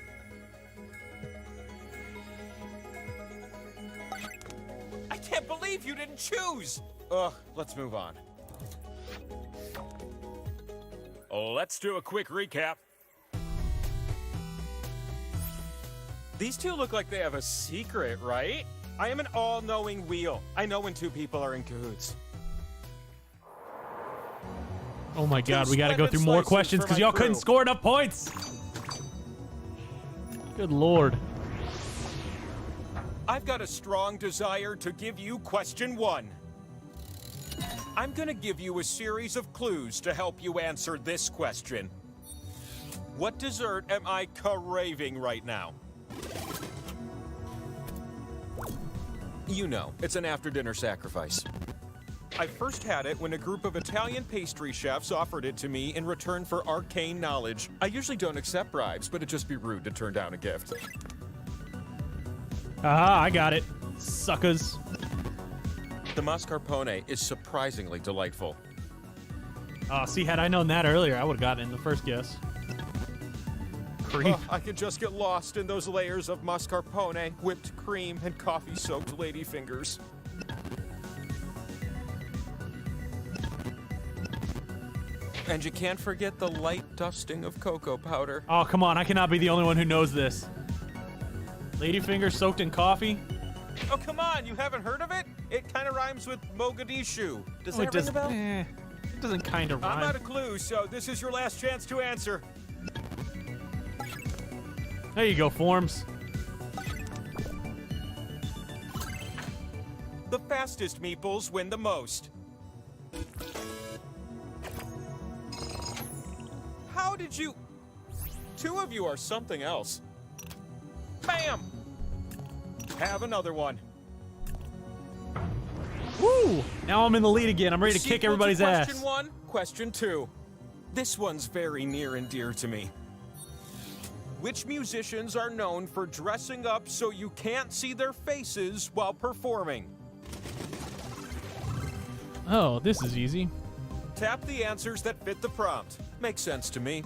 I can't believe you didn't choose. Ugh, let's move on. Let's do a quick recap. These 2 look like they have a secret, right? I am an all-knowing wheel. I know when 2 people are in cahoots. Oh my God, we got to go splendid through more slices questions for because my y'all crew. couldn't score enough points. Good Lord. I've got a strong desire to give you question 1. I'm gonna give you a series of clues to help you answer this question. What dessert am I craving right now? You know, it's an after-dinner sacrifice. I first had it when a group of Italian pastry chefs offered it to me in return for arcane knowledge. I usually don't accept bribes, but it'd just be rude to turn down a gift. Aha, I got it. Suckers. The mascarpone is surprisingly delightful. Oh, see, had I known that earlier, I would have gotten it in the first guess. Creep. Oh, I could just get lost in those layers of mascarpone, whipped cream, and coffee-soaked lady fingers. And you can't forget the light dusting of cocoa powder. Oh, come on. I cannot be the only one who knows this. Ladyfinger soaked in coffee? Oh, come on, you haven't heard of it? It kind of rhymes with Mogadishu. Does Oh, that it ring does- a bell? It doesn't kind of I'm rhyme. out of clues, so this is your last chance to answer. There you go, Forms. The fastest meeples win the most. How did you... 2 of you are something else. Bam! Have another one. Woo! Now I'm in the lead again. I'm ready to kick Sequel everybody's question ass. One, question 2. This one's very near and dear to me. Which musicians are known for dressing up so you can't see their faces while performing? Oh, this is easy. Tap the answers that fit the prompt. Makes sense to me.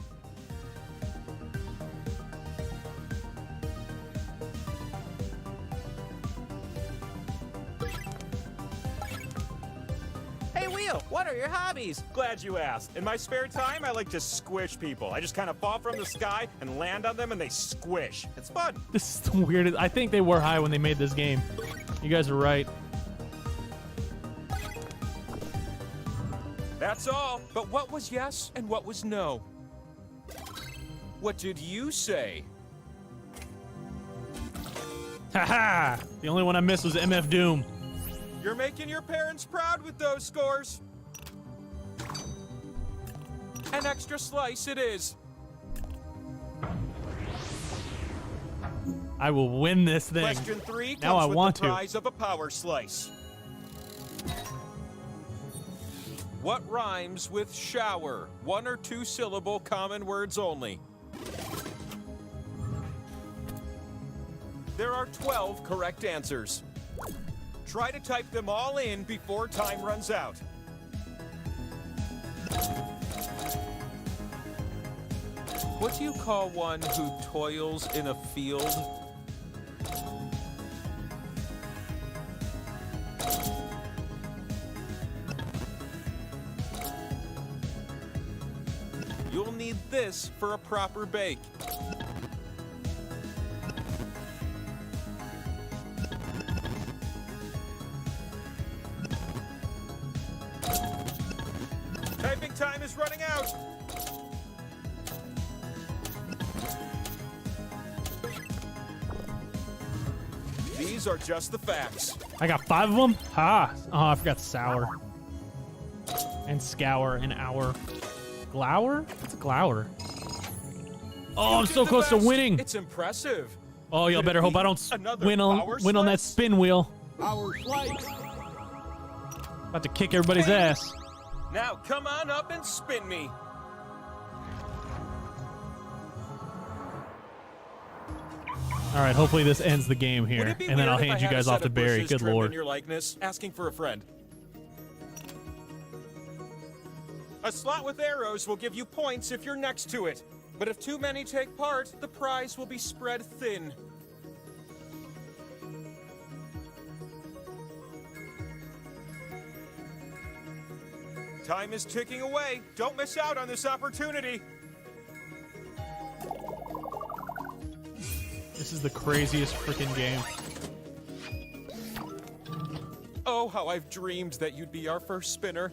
Hey, Wheel, what are your hobbies? Glad you asked. In my spare time, I like to squish people. I just kind of fall from the sky and land on them and they squish. It's fun. This is the weirdest. I think they were high when they made this game. You guys are right. That's all. But what was yes and what was no? What did you say? Haha! The only one I missed was MF Doom. You're making your parents proud with those scores. An extra slice it is. I will win this thing. Question 3 comes now I with want the prize of a power slice. What rhymes with shower? 1 or 2 syllable common words only. There are 12 correct answers. Try to type them all in before time runs out. What do you call one who toils in a field? You'll need this for a proper bake. Typing time is running out. These are just the facts. I got 5 of them? Ha! Oh, I forgot sour. And scour and hour. Glower? What's a glower? Oh, I'm so close to winning. It's impressive. Oh, y'all better hope I don't win on that spin wheel. Our flight. About to kick everybody's ass. Now come on up and spin me. All right, hopefully this ends the game here, and then I'll hand you guys off to Barry. Good lord. Your likeness, asking for a friend. A slot with arrows will give you points if you're next to it, but if too many take part, the prize will be spread thin. Time is ticking away. Don't miss out on this opportunity. This is the craziest freaking game. Oh, how I've dreamed that you'd be our first spinner.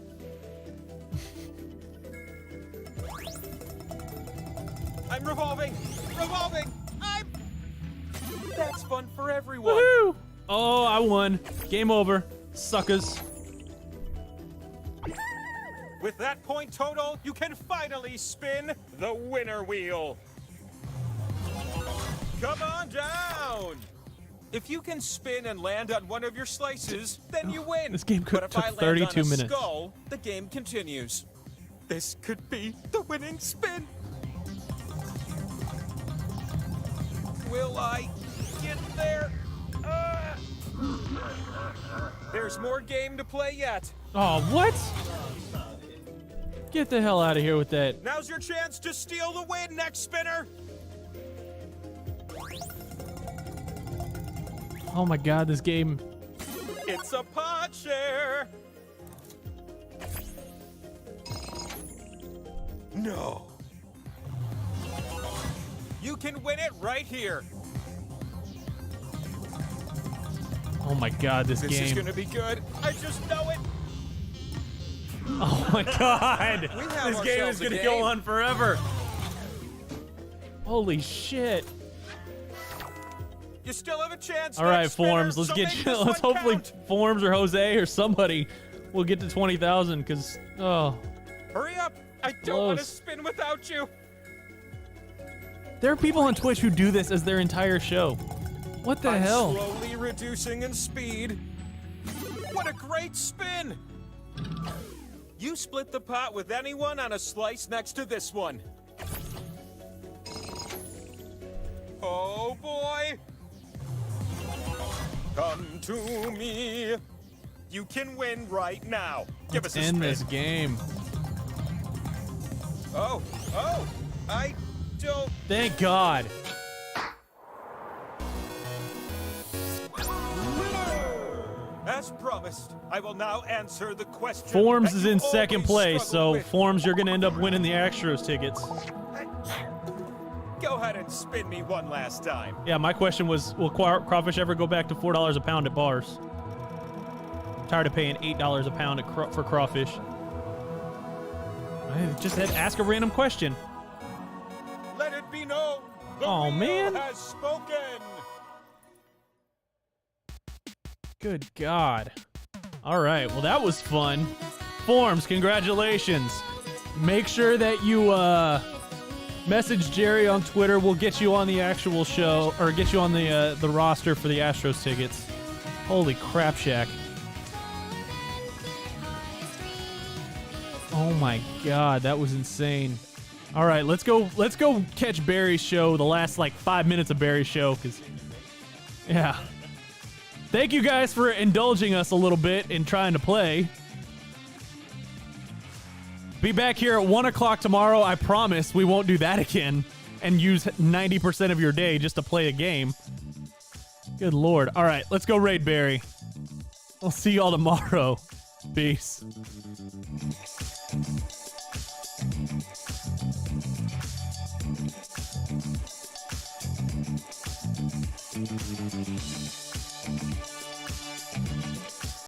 I'm revolving! Revolving! That's fun for everyone! Woohoo! Oh, I won. Game over. Suckers. With that point total, you can finally spin the winner wheel. Come on down! If you can spin and land on one of your slices, then you win. This game could But if took I land 32 on a minutes. skull, the game continues. This could be the winning spin. Will I get there? There's more game to play yet. Oh, what? Get the hell out of here with that. Now's your chance to steal the win, next spinner. Oh my god, this game. It's a pod share. No. You can win it right here. Oh my god, this This is game. gonna be good. I just know it. Oh my god. We have This game ourselves is a gonna game. go on forever. Holy shit. You still have a chance. All right, next spinner, Forms, let's so get make you. this Let's one hopefully count. Forms or Jose or somebody will get to 20,000 because, oh. Hurry up. I don't want to Close. spin without you. There are people on Twitch who do this as their entire show. What the I'm hell? slowly reducing in speed. What a great spin! You split the pot with anyone on a slice next to this one. Oh boy! Come to me. You can win right now. Give us a End spin. this game. Oh, I don't. Thank God. As promised, I will now answer the question. Forms that is you in second always place, struggle so with. Forms, you're gonna end up winning the Astros tickets. Go ahead and spin me one last time. Yeah, my question was, will crawfish ever go back to $4 a pound at bars? I'm tired of paying $8 a pound for crawfish. I just had ask a random question. Let it be known. The Oh, wheel man. has spoken. Good God. All right, well, that was fun. Forms, congratulations. Make sure that you message Jerry on Twitter. We'll get you on the actual show, or get you on the roster for the Astros tickets. Holy crap, Shaq. Oh my God, that was insane. All right, let's go catch Barry's show, the last like 5 minutes of Barry's show, because, yeah. Thank you guys for indulging us a little bit in trying to play. Be back here at 1 o'clock tomorrow. I promise we won't do that again and use 90% of your day just to play a game. Good Lord. All right, let's go raid Barry. I'll see y'all tomorrow. Peace. Thank you.